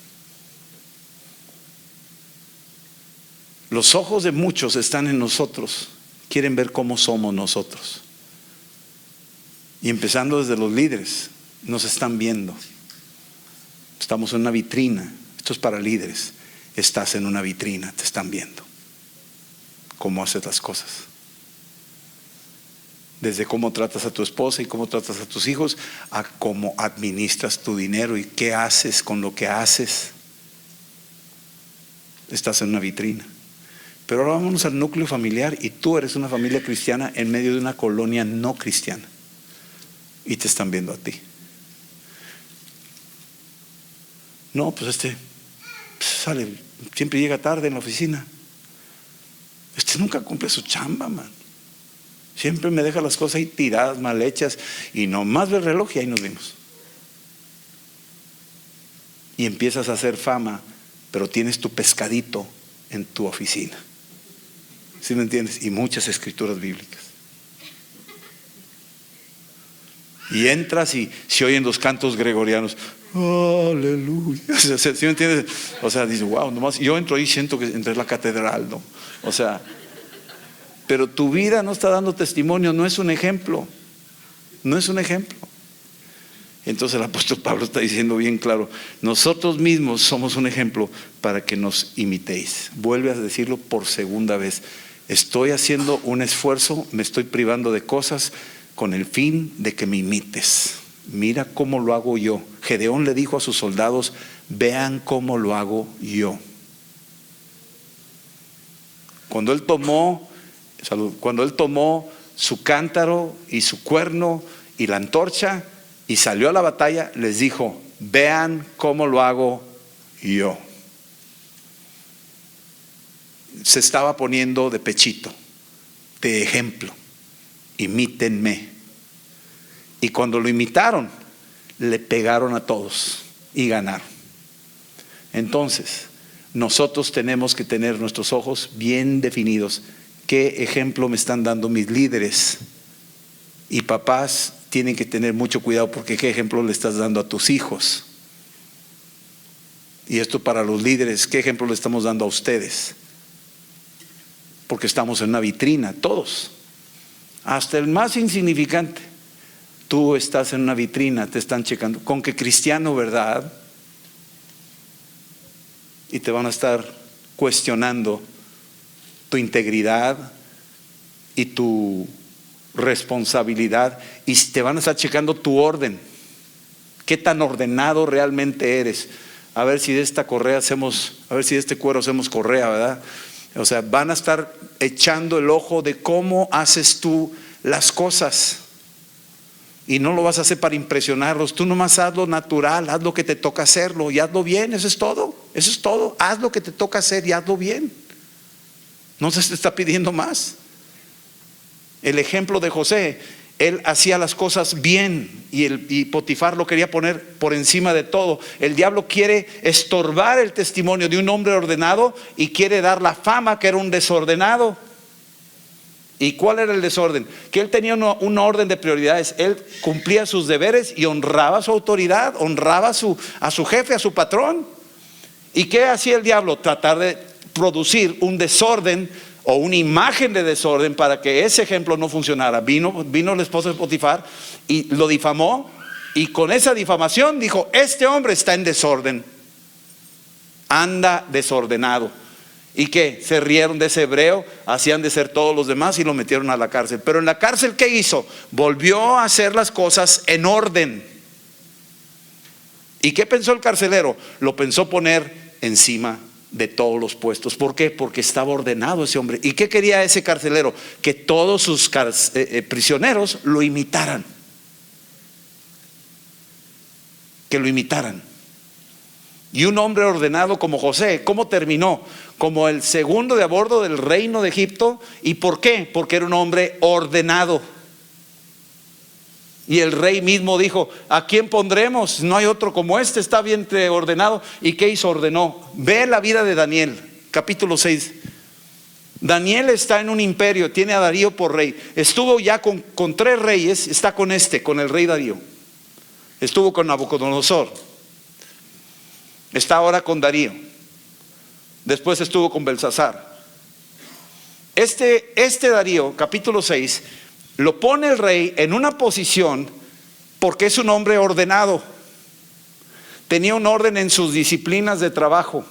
A: Los ojos de muchos están en nosotros, quieren ver cómo somos nosotros. Y empezando desde los líderes, nos están viendo. Estamos en una vitrina, esto es para líderes. Estás en una vitrina, te están viendo cómo haces las cosas. Desde cómo tratas a tu esposa y cómo tratas a tus hijos, a cómo administras tu dinero y qué haces con lo que haces. Estás en una vitrina. Pero ahora vámonos al núcleo familiar, y tú eres una familia cristiana en medio de una colonia no cristiana. Y te están viendo a ti. No, pues sale, siempre llega tarde en la oficina. Nunca cumple su chamba, man. Siempre me deja las cosas ahí tiradas, mal hechas, y nomás ve el reloj y ahí nos vimos. Y empiezas a hacer fama, pero tienes tu pescadito en tu oficina. ¿Sí me entiendes? Y muchas escrituras bíblicas. Y entras y se oyen los cantos gregorianos. Aleluya. ¿Sí me entiendes? O sea, dices, wow, nomás yo entro ahí, siento que entré en la catedral, ¿no? O sea, pero tu vida no está dando testimonio, no es un ejemplo. No es un ejemplo. Entonces el apóstol Pablo está diciendo bien claro, nosotros mismos somos un ejemplo para que nos imitéis. Vuelve a decirlo por segunda vez. Estoy haciendo un esfuerzo, me estoy privando de cosas con el fin de que me imites. Mira cómo lo hago yo. Gedeón le dijo a sus soldados, vean cómo lo hago yo. Cuando él tomó su cántaro y su cuerno y la antorcha y salió a la batalla, les dijo, vean cómo lo hago yo. Se estaba poniendo de pechito, de ejemplo. Imítenme. Y cuando lo imitaron, le pegaron a todos y ganaron. Entonces, nosotros tenemos que tener nuestros ojos bien definidos. ¿Qué ejemplo me están dando mis líderes? Y papás tienen que tener mucho cuidado, porque ¿qué ejemplo le estás dando a tus hijos? Y esto para los líderes, ¿qué ejemplo le estamos dando a ustedes? Porque estamos en una vitrina, todos. Hasta el más insignificante. Tú estás en una vitrina, te están checando. Con que cristiano, ¿verdad? Y te van a estar cuestionando tu integridad y tu responsabilidad, y te van a estar checando tu orden. ¿Qué tan ordenado realmente eres? A ver si de esta correa hacemos, a ver si de este cuero hacemos correa, ¿verdad? O sea, van a estar echando el ojo de cómo haces tú las cosas. Y no lo vas a hacer para impresionarlos. Tú nomás haz lo natural, haz lo que te toca hacerlo y hazlo bien. Eso es todo. Eso es todo. Haz lo que te toca hacer y hazlo bien. No se te está pidiendo más. El ejemplo de José, él hacía las cosas bien, y Potifar lo quería poner por encima de todo. El diablo quiere estorbar el testimonio de un hombre ordenado y quiere dar la fama que era un desordenado. ¿Y cuál era el desorden? Que él tenía una orden de prioridades. Él cumplía sus deberes y honraba su autoridad, honraba a su jefe, a su patrón. ¿Y qué hacía el diablo? Tratar de producir un desorden o una imagen de desorden para que ese ejemplo no funcionara. Vino el esposo de Potifar y lo difamó, y con esa difamación dijo: este hombre está en desorden, anda desordenado. ¿Y qué? Se rieron de ese hebreo, hacían de ser todos los demás y lo metieron a la cárcel. Pero en la cárcel, ¿qué hizo? Volvió a hacer las cosas en orden. ¿Y qué pensó el carcelero? Lo pensó poner encima de todos los puestos. ¿Por qué? Porque estaba ordenado ese hombre. ¿Y qué quería ese carcelero? Que todos sus prisioneros lo imitaran. Que lo imitaran. Y un hombre ordenado como José, ¿cómo terminó? Como el segundo de a bordo del reino de Egipto. ¿Y por qué? Porque era un hombre ordenado. Y el rey mismo dijo: ¿a quién pondremos? No hay otro como este, está bien ordenado. ¿Y qué hizo? Ordenó. Ve la vida de Daniel, capítulo 6. Daniel está en un imperio, tiene a Darío por rey. Estuvo ya con 3 reyes, está con el rey Darío. Estuvo con Nabucodonosor, está ahora con Darío. Después estuvo con Belsasar. Este Darío, capítulo 6, lo pone el rey en una posición porque es un hombre ordenado. Tenía un orden en sus disciplinas de trabajo.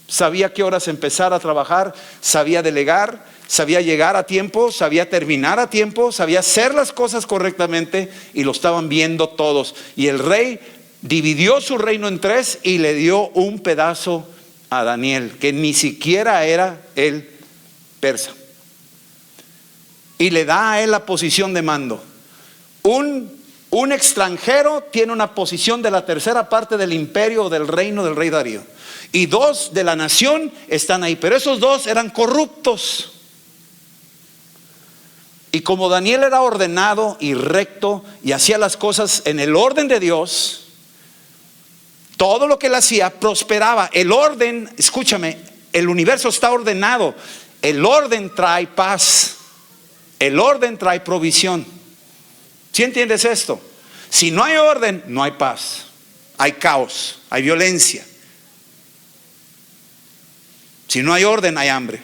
A: Sabía qué horas empezar a trabajar, sabía delegar, sabía llegar a tiempo, sabía terminar a tiempo, sabía hacer las cosas correctamente, y lo estaban viendo todos. Y el rey dividió su reino en 3 y le dio un pedazo a Daniel, que ni siquiera era el persa. Y le da a él la posición de mando. Un extranjero tiene una posición de la 3ª parte del imperio o del reino del rey Darío. Y 2 de la nación están ahí. Pero esos 2 eran corruptos. Y como Daniel era ordenado y recto y hacía las cosas en el orden de Dios, todo lo que él hacía prosperaba. El orden, escúchame, el universo está ordenado. El orden trae paz. El orden trae provisión. ¿Sí entiendes esto? Si no hay orden, no hay paz. Hay caos, hay violencia. Si no hay orden, hay hambre.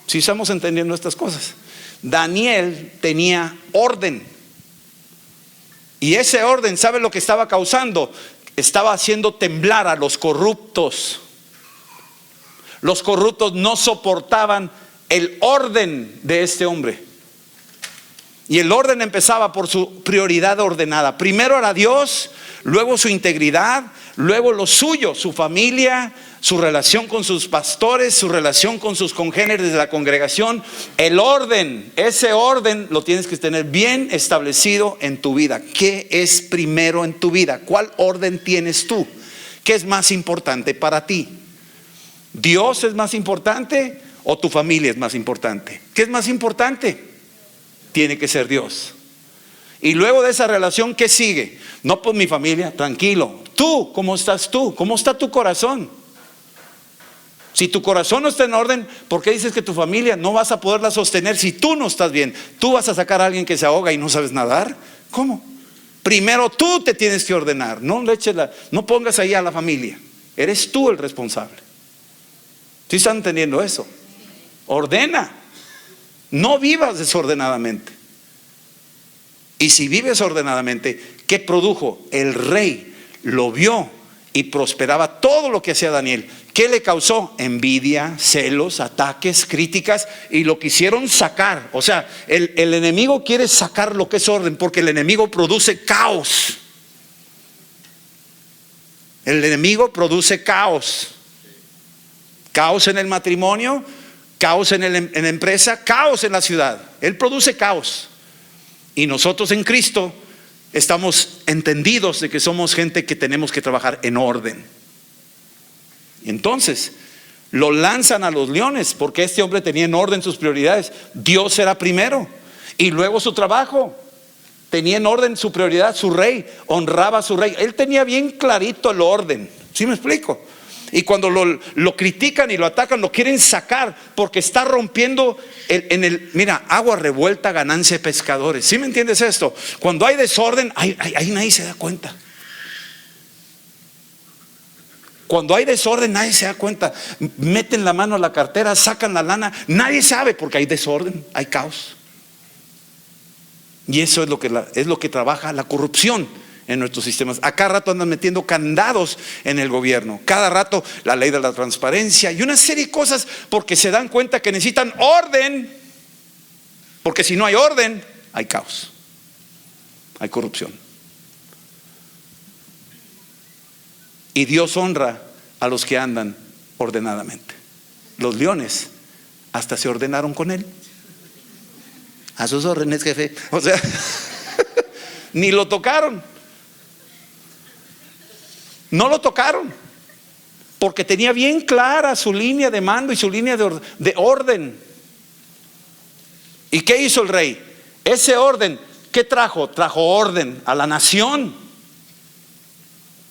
A: ¿Sí estamos entendiendo estas cosas? Daniel tenía orden. Y ese orden, ¿sabe lo que estaba causando? Estaba haciendo temblar a los corruptos. Los corruptos no soportaban el orden de este hombre. Y el orden empezaba por su prioridad ordenada. Primero era Dios, luego su integridad, luego lo suyo, su familia, su relación con sus pastores, su relación con sus congéneres de la congregación. El orden, ese orden lo tienes que tener bien establecido en tu vida. ¿Qué es primero en tu vida? ¿Cuál orden tienes tú? ¿Qué es más importante para ti? ¿Dios es más importante o tu familia es más importante? ¿Qué es más importante? Tiene que ser Dios. Y luego de esa relación, ¿qué sigue? No, pues mi familia, tranquilo. Tú, ¿cómo estás tú? ¿Cómo está tu corazón? Si tu corazón no está en orden, ¿por qué dices que tu familia no vas a poderla sostener si tú no estás bien? ¿Tú vas a sacar a alguien que se ahoga y no sabes nadar? ¿Cómo? Primero tú te tienes que ordenar. No pongas ahí a la familia. Eres tú el responsable. ¿Sí están entendiendo eso? Ordena. No vivas desordenadamente. Y si vives ordenadamente, ¿qué produjo? El rey lo vio y prosperaba todo lo que hacía Daniel. ¿Qué le causó? Envidia, celos, ataques, críticas, y lo quisieron sacar. O sea, el enemigo quiere sacar lo que es orden, porque el enemigo produce caos. El enemigo produce caos. Caos en el matrimonio, caos en la empresa, caos en la ciudad. Él produce caos. Y nosotros en Cristo estamos entendidos de que somos gente que tenemos que trabajar en orden. Entonces lo lanzan a los leones porque este hombre tenía en orden sus prioridades. Dios era primero y luego su trabajo. Tenía en orden su prioridad, su rey, honraba a su rey. Él tenía bien clarito el orden. ¿Sí me explico? Y cuando lo critican y lo atacan, lo quieren sacar porque está rompiendo mira, agua revuelta, ganancia de pescadores. ¿Sí me entiendes esto? Cuando hay desorden, ahí nadie se da cuenta. Cuando hay desorden, nadie se da cuenta. Meten la mano a la cartera, sacan la lana, nadie sabe porque hay desorden, hay caos. Y eso es lo que trabaja la corrupción en nuestros sistemas. A cada rato andan metiendo candados en el gobierno. Cada rato la ley de la transparencia y una serie de cosas porque se dan cuenta que necesitan orden. Porque si no hay orden, hay caos, hay corrupción. Y Dios honra a los que andan ordenadamente. Los leones hasta se ordenaron con él. A sus órdenes, jefe. O sea, ni lo tocaron. No lo tocaron. Porque tenía bien clara su línea de mando y su línea de orden. ¿Y qué hizo el rey? Ese orden, ¿qué trajo? Trajo orden a la nación.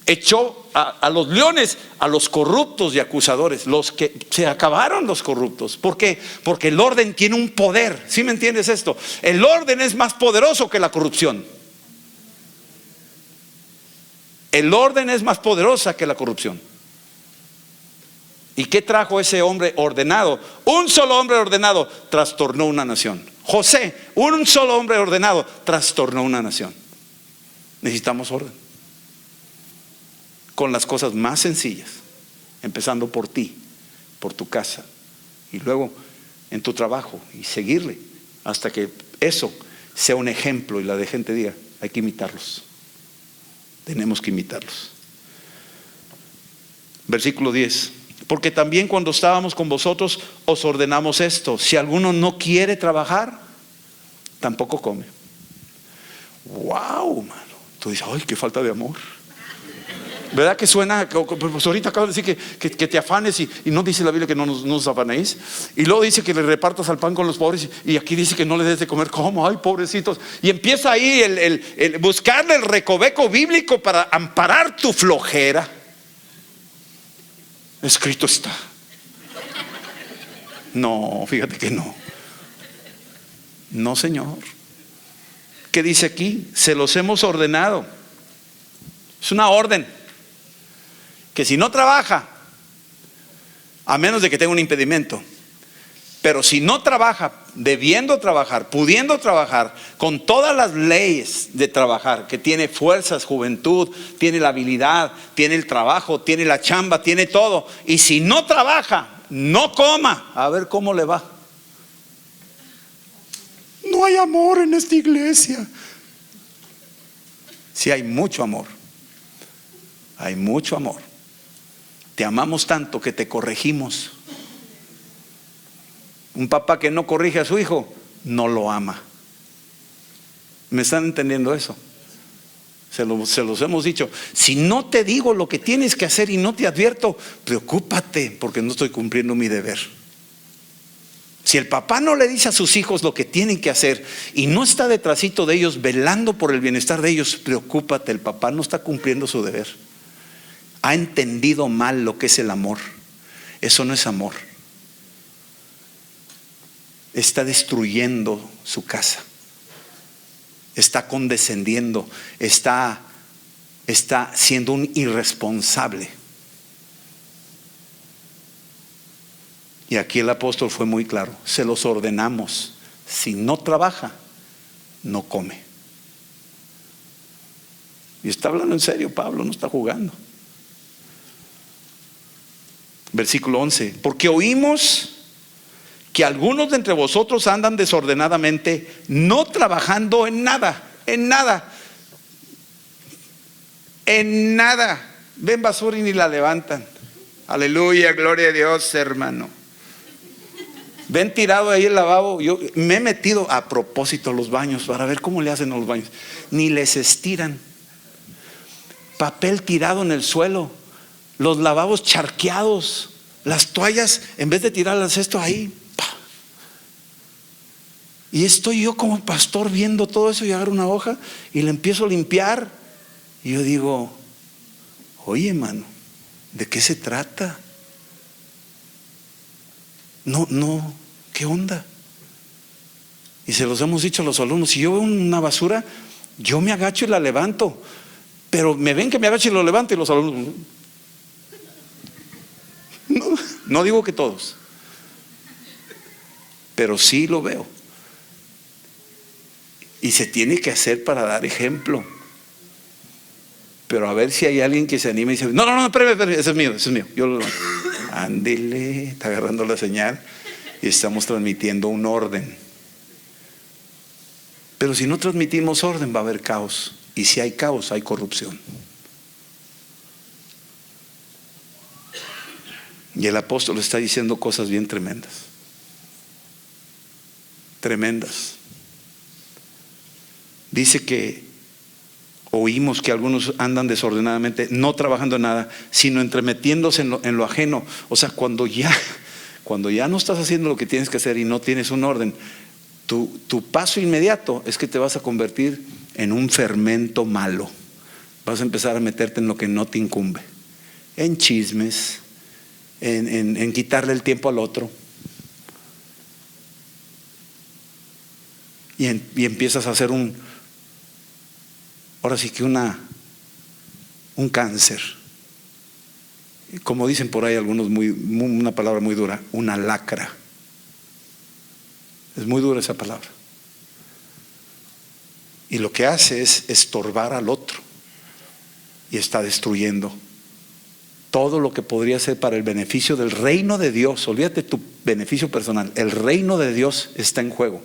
A: Echó a los leones, a los corruptos y acusadores, los que se acabaron los corruptos. ¿Por qué? Porque el orden tiene un poder. ¿Sí me entiendes esto? El orden es más poderoso que la corrupción. El orden es más poderosa que la corrupción. ¿Y qué trajo ese hombre ordenado? Un solo hombre ordenado trastornó una nación. José, un solo hombre ordenado trastornó una nación. Necesitamos orden. Con las cosas más sencillas, empezando por ti, por tu casa, y luego en tu trabajo, y seguirle hasta que eso sea un ejemplo y la de gente diga, hay que imitarlos. Tenemos que imitarlos. Versículo 10. Porque también cuando estábamos con vosotros os ordenamos esto: si alguno no quiere trabajar, tampoco come. Wow, mano. Tú dices, ay, qué falta de amor. ¿Verdad que suena? Pues ahorita acabo de decir que te afanes y no dice la Biblia que no nos afanéis. Y luego dice que le repartas al pan con los pobres y aquí dice que no le des de comer. ¿Cómo? Ay, pobrecitos. Y empieza ahí el buscarle el recoveco bíblico para amparar tu flojera. Escrito está. No, fíjate que no. No, Señor. ¿Qué dice aquí? Se los hemos ordenado. Es una orden. Que si no trabaja, a menos de que tenga un impedimento, pero si no trabaja, debiendo trabajar, pudiendo trabajar, con todas las leyes de trabajar, que tiene fuerzas, juventud, tiene la habilidad, tiene el trabajo, tiene la chamba, tiene todo, y si no trabaja, no coma, a ver cómo le va. No hay amor en esta iglesia. Sí, hay mucho amor. Hay mucho amor. Te amamos tanto que te corregimos. Un papá que no corrige a su hijo no lo ama. ¿Me están entendiendo eso? Se los hemos dicho. Si no te digo lo que tienes que hacer y no te advierto, preocúpate porque no estoy cumpliendo mi deber. Si el papá no le dice a sus hijos lo que tienen que hacer y no está detrásito de ellos velando por el bienestar de ellos, preocúpate, el papá no está cumpliendo su deber. Ha entendido mal lo que es el amor. Eso no es amor. Está destruyendo su casa. Está condescendiendo. Está siendo un irresponsable. Y aquí el apóstol fue muy claro. Se los ordenamos. Si no trabaja, no come. Y está hablando en serio, Pablo, no está jugando. Versículo 11. Porque oímos que algunos de entre vosotros andan desordenadamente, no trabajando en nada, en nada, en nada. Ven basura y ni la levantan. Aleluya, gloria a Dios, hermano. Ven tirado ahí el lavabo. Yo me he metido a propósito a los baños para ver cómo le hacen a los baños. Ni les estiran. Papel tirado en el suelo. Los lavabos charqueados, las toallas, en vez de tirarlas esto ahí, ¡pah! Y estoy yo como pastor viendo todo eso y agarro una hoja y le empiezo a limpiar. Y yo digo, oye, hermano, ¿de qué se trata? No, ¿qué onda? Y se los hemos dicho a los alumnos, si yo veo una basura, yo me agacho y la levanto. Pero me ven que me agacho y lo levanto y los alumnos... No digo que todos, pero sí lo veo. Y se tiene que hacer para dar ejemplo. Pero a ver si hay alguien que se anime y dice, no, espérame, ese es mío. Ándele, está agarrando la señal y estamos transmitiendo un orden. Pero si no transmitimos orden, va a haber caos. Y si hay caos, hay corrupción. Y el apóstol está diciendo cosas bien tremendas. Tremendas. Dice que oímos que algunos andan desordenadamente, no trabajando en nada, sino entremetiéndose en lo ajeno. O sea, cuando ya no estás haciendo lo que tienes que hacer y no tienes un orden, tu paso inmediato es que te vas a convertir en un fermento malo. Vas a empezar a meterte en lo que no te incumbe, en chismes, en quitarle el tiempo al otro. Y empiezas a hacer ahora sí que un cáncer. Como dicen por ahí algunos, una palabra muy dura, una lacra. Es muy dura esa palabra. Y lo que hace es estorbar al otro. Y está destruyendo todo lo que podría ser para el beneficio del reino de Dios. Olvídate tu beneficio personal. El reino de Dios está en juego.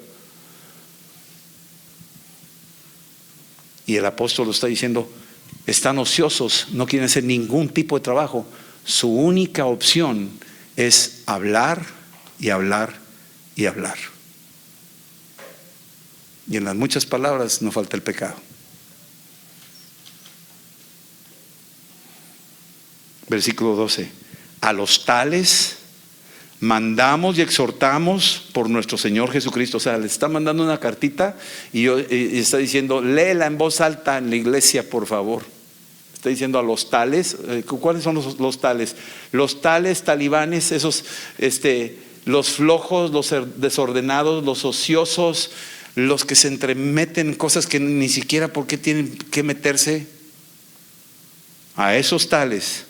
A: Y el apóstol lo está diciendo, están ociosos, no quieren hacer ningún tipo de trabajo. Su única opción es hablar y hablar y hablar. Y en las muchas palabras no falta el pecado. Versículo 12. A los tales mandamos y exhortamos por nuestro Señor Jesucristo. O sea, le está mandando una cartita y está diciendo, léela en voz alta en la iglesia, por favor. Está diciendo a los tales. ¿Cuáles son los tales? Los tales talibanes, esos, los flojos, los desordenados, los ociosos, los que se entremeten en cosas que ni siquiera por qué tienen que meterse. A esos tales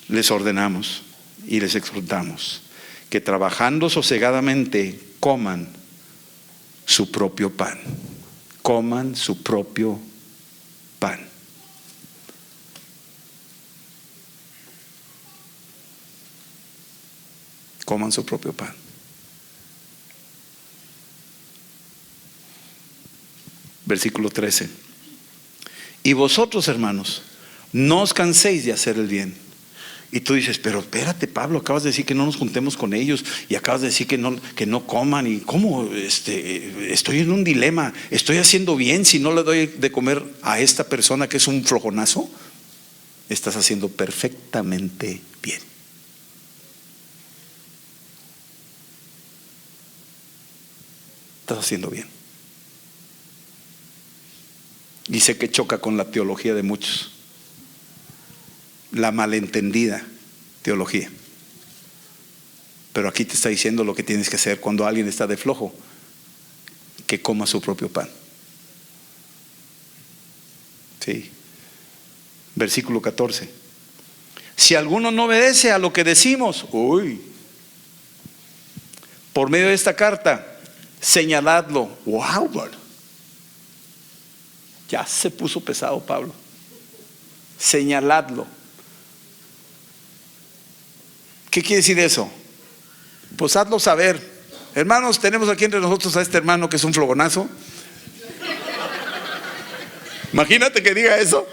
A: les ordenamos y les exhortamos que trabajando sosegadamente coman su propio pan. Coman su propio pan. Coman su propio pan. Versículo 13. Y vosotros, hermanos, no os canséis de hacer el bien. Y tú dices, pero espérate, Pablo, acabas de decir que no nos juntemos con ellos y acabas de decir que no coman. ¿Y cómo? Estoy en un dilema. ¿Estoy haciendo bien si no le doy de comer a esta persona que es un flojonazo? Estás haciendo perfectamente bien. Estás haciendo bien. Y sé que choca con la teología de muchos. La malentendida teología. Pero aquí te está diciendo lo que tienes que hacer cuando alguien está de flojo: que coma su propio pan. Sí. Versículo 14. Si alguno no obedece a lo que decimos, por medio de esta carta, señaladlo. Wow, ya se puso pesado Pablo. Señaladlo. ¿Qué quiere decir eso? Pues hazlo saber. Hermanos, tenemos aquí entre nosotros a este hermano que es un flogonazo. Imagínate que diga eso.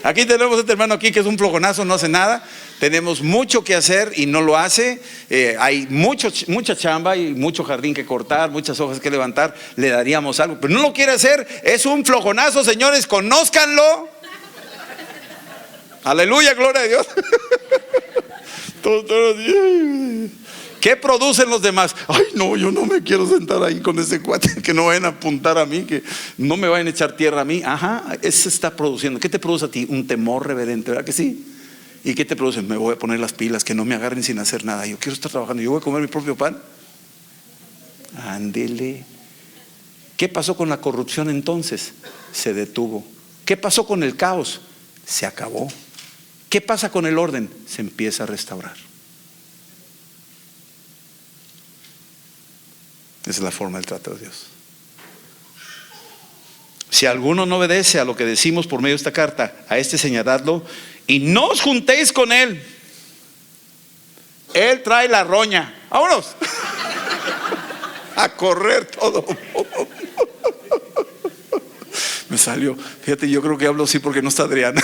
A: Aquí tenemos a este hermano aquí que es un flojonazo, no hace nada. Tenemos mucho que hacer y no lo hace. Hay mucha chamba y mucho jardín que cortar, muchas hojas que levantar. Le daríamos algo, pero no lo quiere hacer. Es un flojonazo, señores, conózcanlo. Aleluya, gloria a Dios. ¿Qué producen los demás? Ay, no, yo no me quiero sentar ahí con ese cuate, que no vayan a apuntar a mí, que no me vayan a echar tierra a mí. Ajá, eso está produciendo. ¿Qué te produce a ti? Un temor reverente, ¿verdad que sí? ¿Y qué te produce? Me voy a poner las pilas, que no me agarren sin hacer nada. Yo quiero estar trabajando, yo voy a comer mi propio pan. Ándele. ¿Qué pasó con la corrupción entonces? Se detuvo. ¿Qué pasó con el caos? Se acabó. ¿Qué pasa con el orden? Se empieza a restaurar. Esa es la forma del trato de Dios. Si alguno no obedece a lo que decimos por medio de esta carta, a este señaladlo y no os juntéis con él. Él trae la roña. ¡Vámonos! A correr todo. Me salió. Fíjate, yo creo que hablo así porque no está Adriana.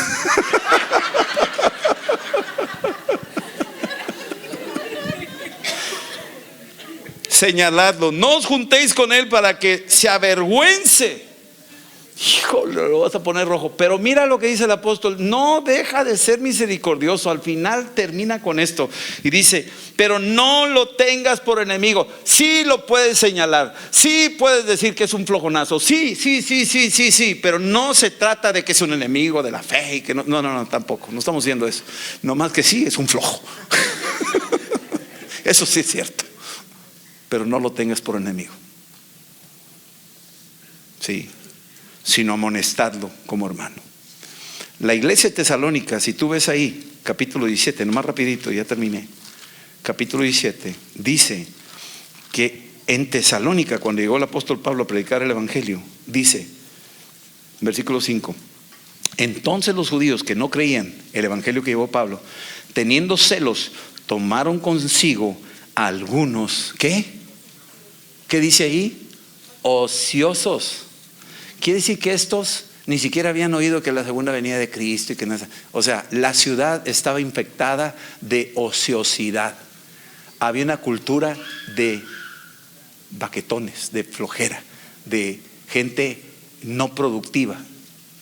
A: Señaladlo, no os juntéis con él para que se avergüence. Híjole, lo vas a poner rojo. Pero mira lo que dice el apóstol: no deja de ser misericordioso. Al final termina con esto y dice: pero no lo tengas por enemigo. Sí lo puedes señalar, sí puedes decir que es un flojonazo, sí, pero no se trata de que es un enemigo de la fe y que no, tampoco, no estamos diciendo eso. Nomás que sí es un flojo. Eso sí es cierto, pero no lo tengas por enemigo. Sí, sino amonestadlo como hermano. La iglesia de Tesalónica, si tú ves ahí, capítulo 17, nomás rapidito, ya terminé. Capítulo 17, dice que en Tesalónica, cuando llegó el apóstol Pablo a predicar el evangelio, dice, versículo 5: entonces los judíos que no creían el evangelio que llevó Pablo, teniendo celos, tomaron consigo a algunos, ¿qué dice ahí? Ociosos. Quiere decir que estos ni siquiera habían oído que la segunda venida de Cristo y que nada. O sea, la ciudad estaba infectada de ociosidad. Había una cultura de baquetones, de flojera, de gente no productiva.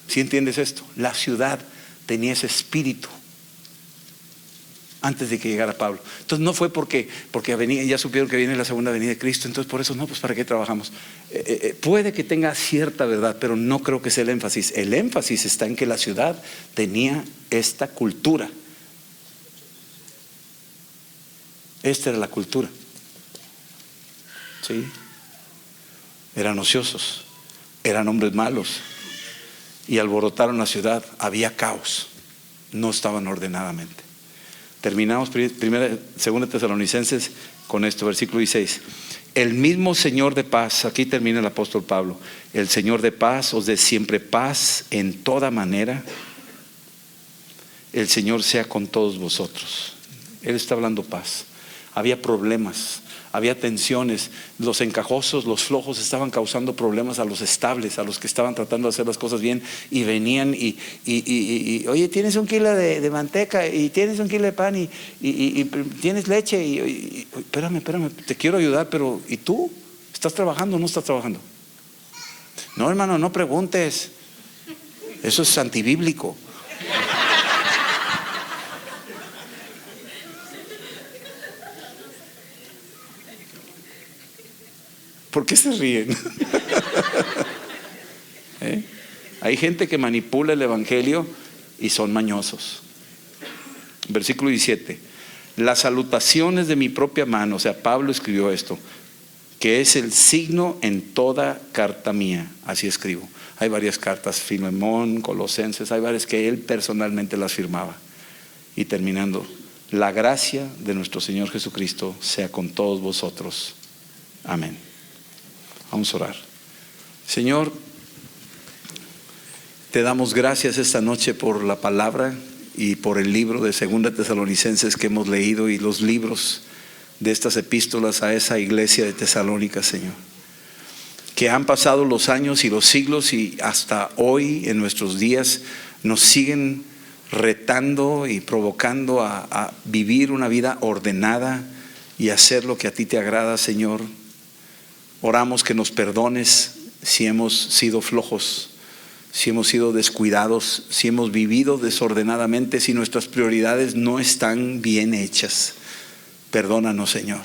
A: ¿Sí entiendes esto? La ciudad tenía ese espíritu antes de que llegara Pablo. Entonces no fue porque venía, ya supieron que viene la segunda venida de Cristo, entonces por eso no, pues ¿para qué trabajamos? Puede que tenga cierta verdad, pero no creo que sea el énfasis. El énfasis está en que la ciudad tenía esta cultura. Esta era la cultura. ¿Sí? Eran ociosos, eran hombres malos y alborotaron la ciudad. Había caos, no estaban ordenadamente. Terminamos segunda Tesalonicenses con esto, versículo 16. El mismo Señor de paz, aquí termina el apóstol Pablo, el Señor de paz os dé siempre paz en toda manera. El Señor sea con todos vosotros. Él está hablando paz. Había problemas, había tensiones. Los encajosos, los flojos estaban causando problemas a los estables, a los que estaban tratando de hacer las cosas bien, y venían y oye, tienes un kilo de manteca y tienes un kilo de pan y tienes leche y espérame, te quiero ayudar, pero ¿y tú? ¿Estás trabajando o no estás trabajando? No, hermano, no preguntes. Eso es antibíblico. ¿Por qué se ríen? Hay gente que manipula el evangelio y son mañosos. Versículo 17: las salutaciones de mi propia mano, o sea, Pablo escribió esto, que es el signo en toda carta mía. Así escribo. Hay varias cartas, Filemón, Colosenses, hay varias que él personalmente las firmaba. Y terminando: la gracia de nuestro Señor Jesucristo sea con todos vosotros. Amén. Vamos a orar. Señor, te damos gracias esta noche por la palabra y por el libro de Segunda Tesalonicenses que hemos leído, y los libros de estas epístolas a esa iglesia de Tesalónica, Señor. Que han pasado los años y los siglos y hasta hoy en nuestros días nos siguen retando y provocando a vivir una vida ordenada y hacer lo que a ti te agrada, Señor. Oramos que nos perdones si hemos sido flojos, si hemos sido descuidados, si hemos vivido desordenadamente, si nuestras prioridades no están bien hechas. Perdónanos, Señor.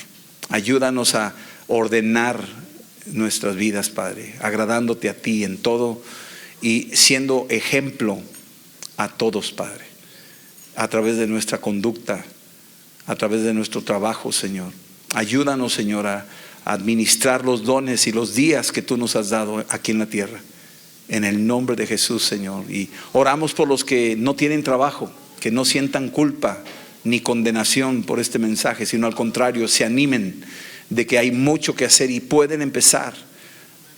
A: Ayúdanos a ordenar nuestras vidas, Padre, agradándote a ti en todo y siendo ejemplo a todos, Padre, a través de nuestra conducta, a través de nuestro trabajo, Señor. Ayúdanos, Señor, a administrar los dones y los días que tú nos has dado aquí en la tierra, en el nombre de Jesús, Señor. Y oramos por los que no tienen trabajo, que no sientan culpa ni condenación por este mensaje, sino al contrario, se animen de que hay mucho que hacer y pueden empezar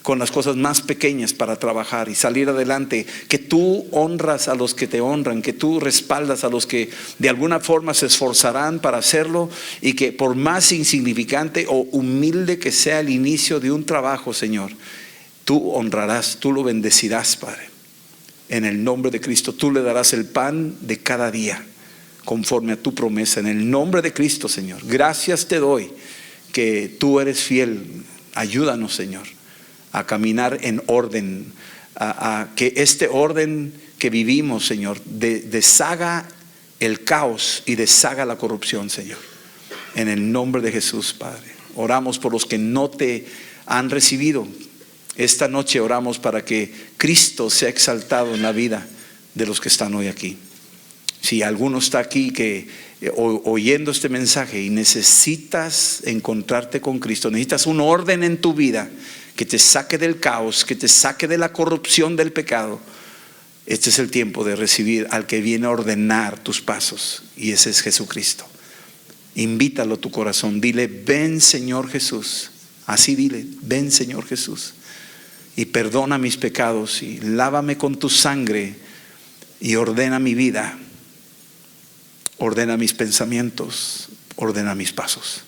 A: con las cosas más pequeñas para trabajar y salir adelante, que tú honras a los que te honran, que tú respaldas a los que de alguna forma se esforzarán para hacerlo, y que por más insignificante o humilde que sea el inicio de un trabajo, Señor, tú honrarás, tú lo bendecirás, Padre. En el nombre de Cristo, tú le darás el pan de cada día, conforme a tu promesa. En el nombre de Cristo, Señor, gracias te doy que tú eres fiel. Ayúdanos, Señor, a caminar en orden, a que este orden que vivimos, Señor, deshaga el caos y deshaga la corrupción, Señor. En el nombre de Jesús, Padre. Oramos por los que no te han recibido. Esta noche oramos para que Cristo sea exaltado en la vida de los que están hoy aquí. Si alguno está aquí que oyendo este mensaje y necesitas encontrarte con Cristo, necesitas un orden en tu vida que te saque del caos, que te saque de la corrupción del pecado, este es el tiempo de recibir al que viene a ordenar tus pasos, y ese es Jesucristo. Invítalo a tu corazón, dile: ven, Señor Jesús. Así dile: ven, Señor Jesús, y perdona mis pecados y lávame con tu sangre y ordena mi vida, ordena mis pensamientos, ordena mis pasos,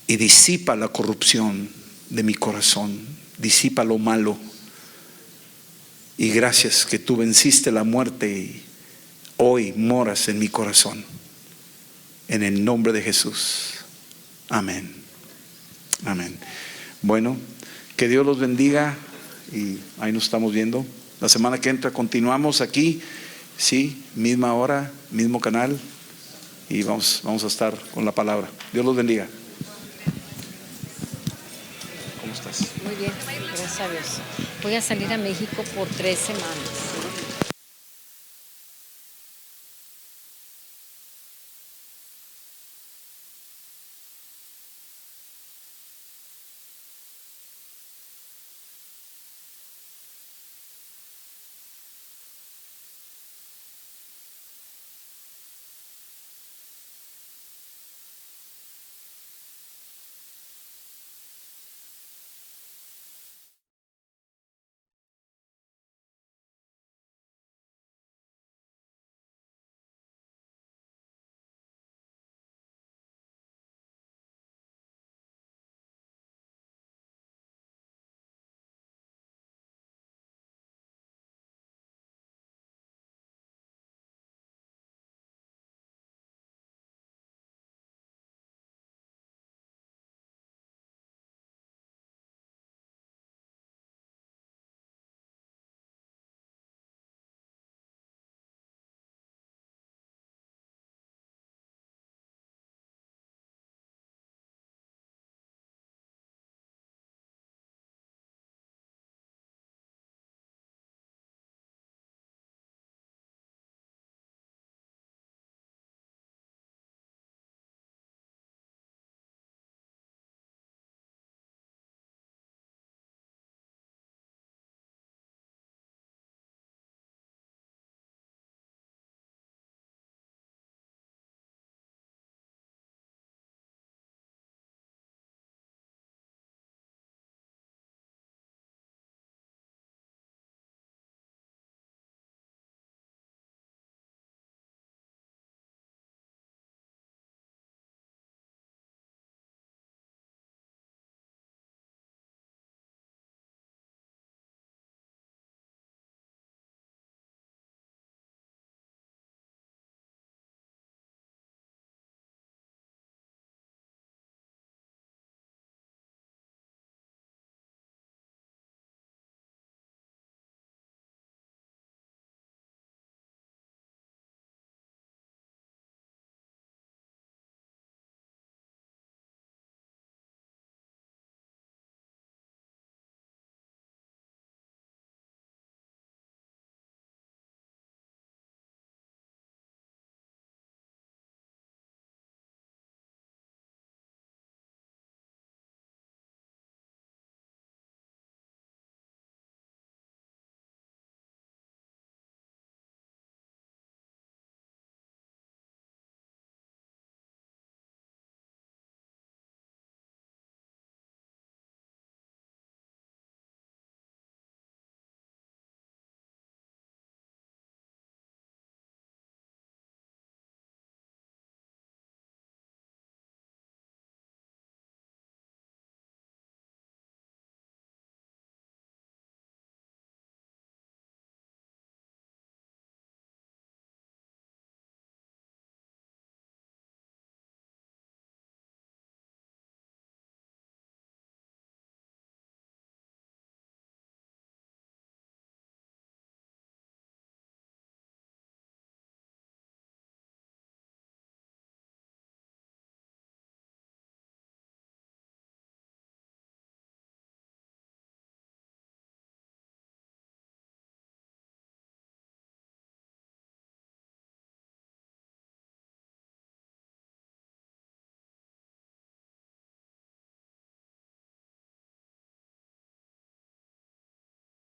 A: y disipa la corrupción de mi corazón, disipa lo malo. Y gracias que tú venciste la muerte y hoy moras en mi corazón. En el nombre de Jesús. Amén. Amén. Bueno, que Dios los bendiga y ahí nos estamos viendo. La semana que entra continuamos aquí, sí, misma hora, mismo canal, y vamos a estar con la palabra. Dios los bendiga. ¿Cómo estás?
B: Muy bien, gracias a Dios. Voy a salir a México por 3 semanas.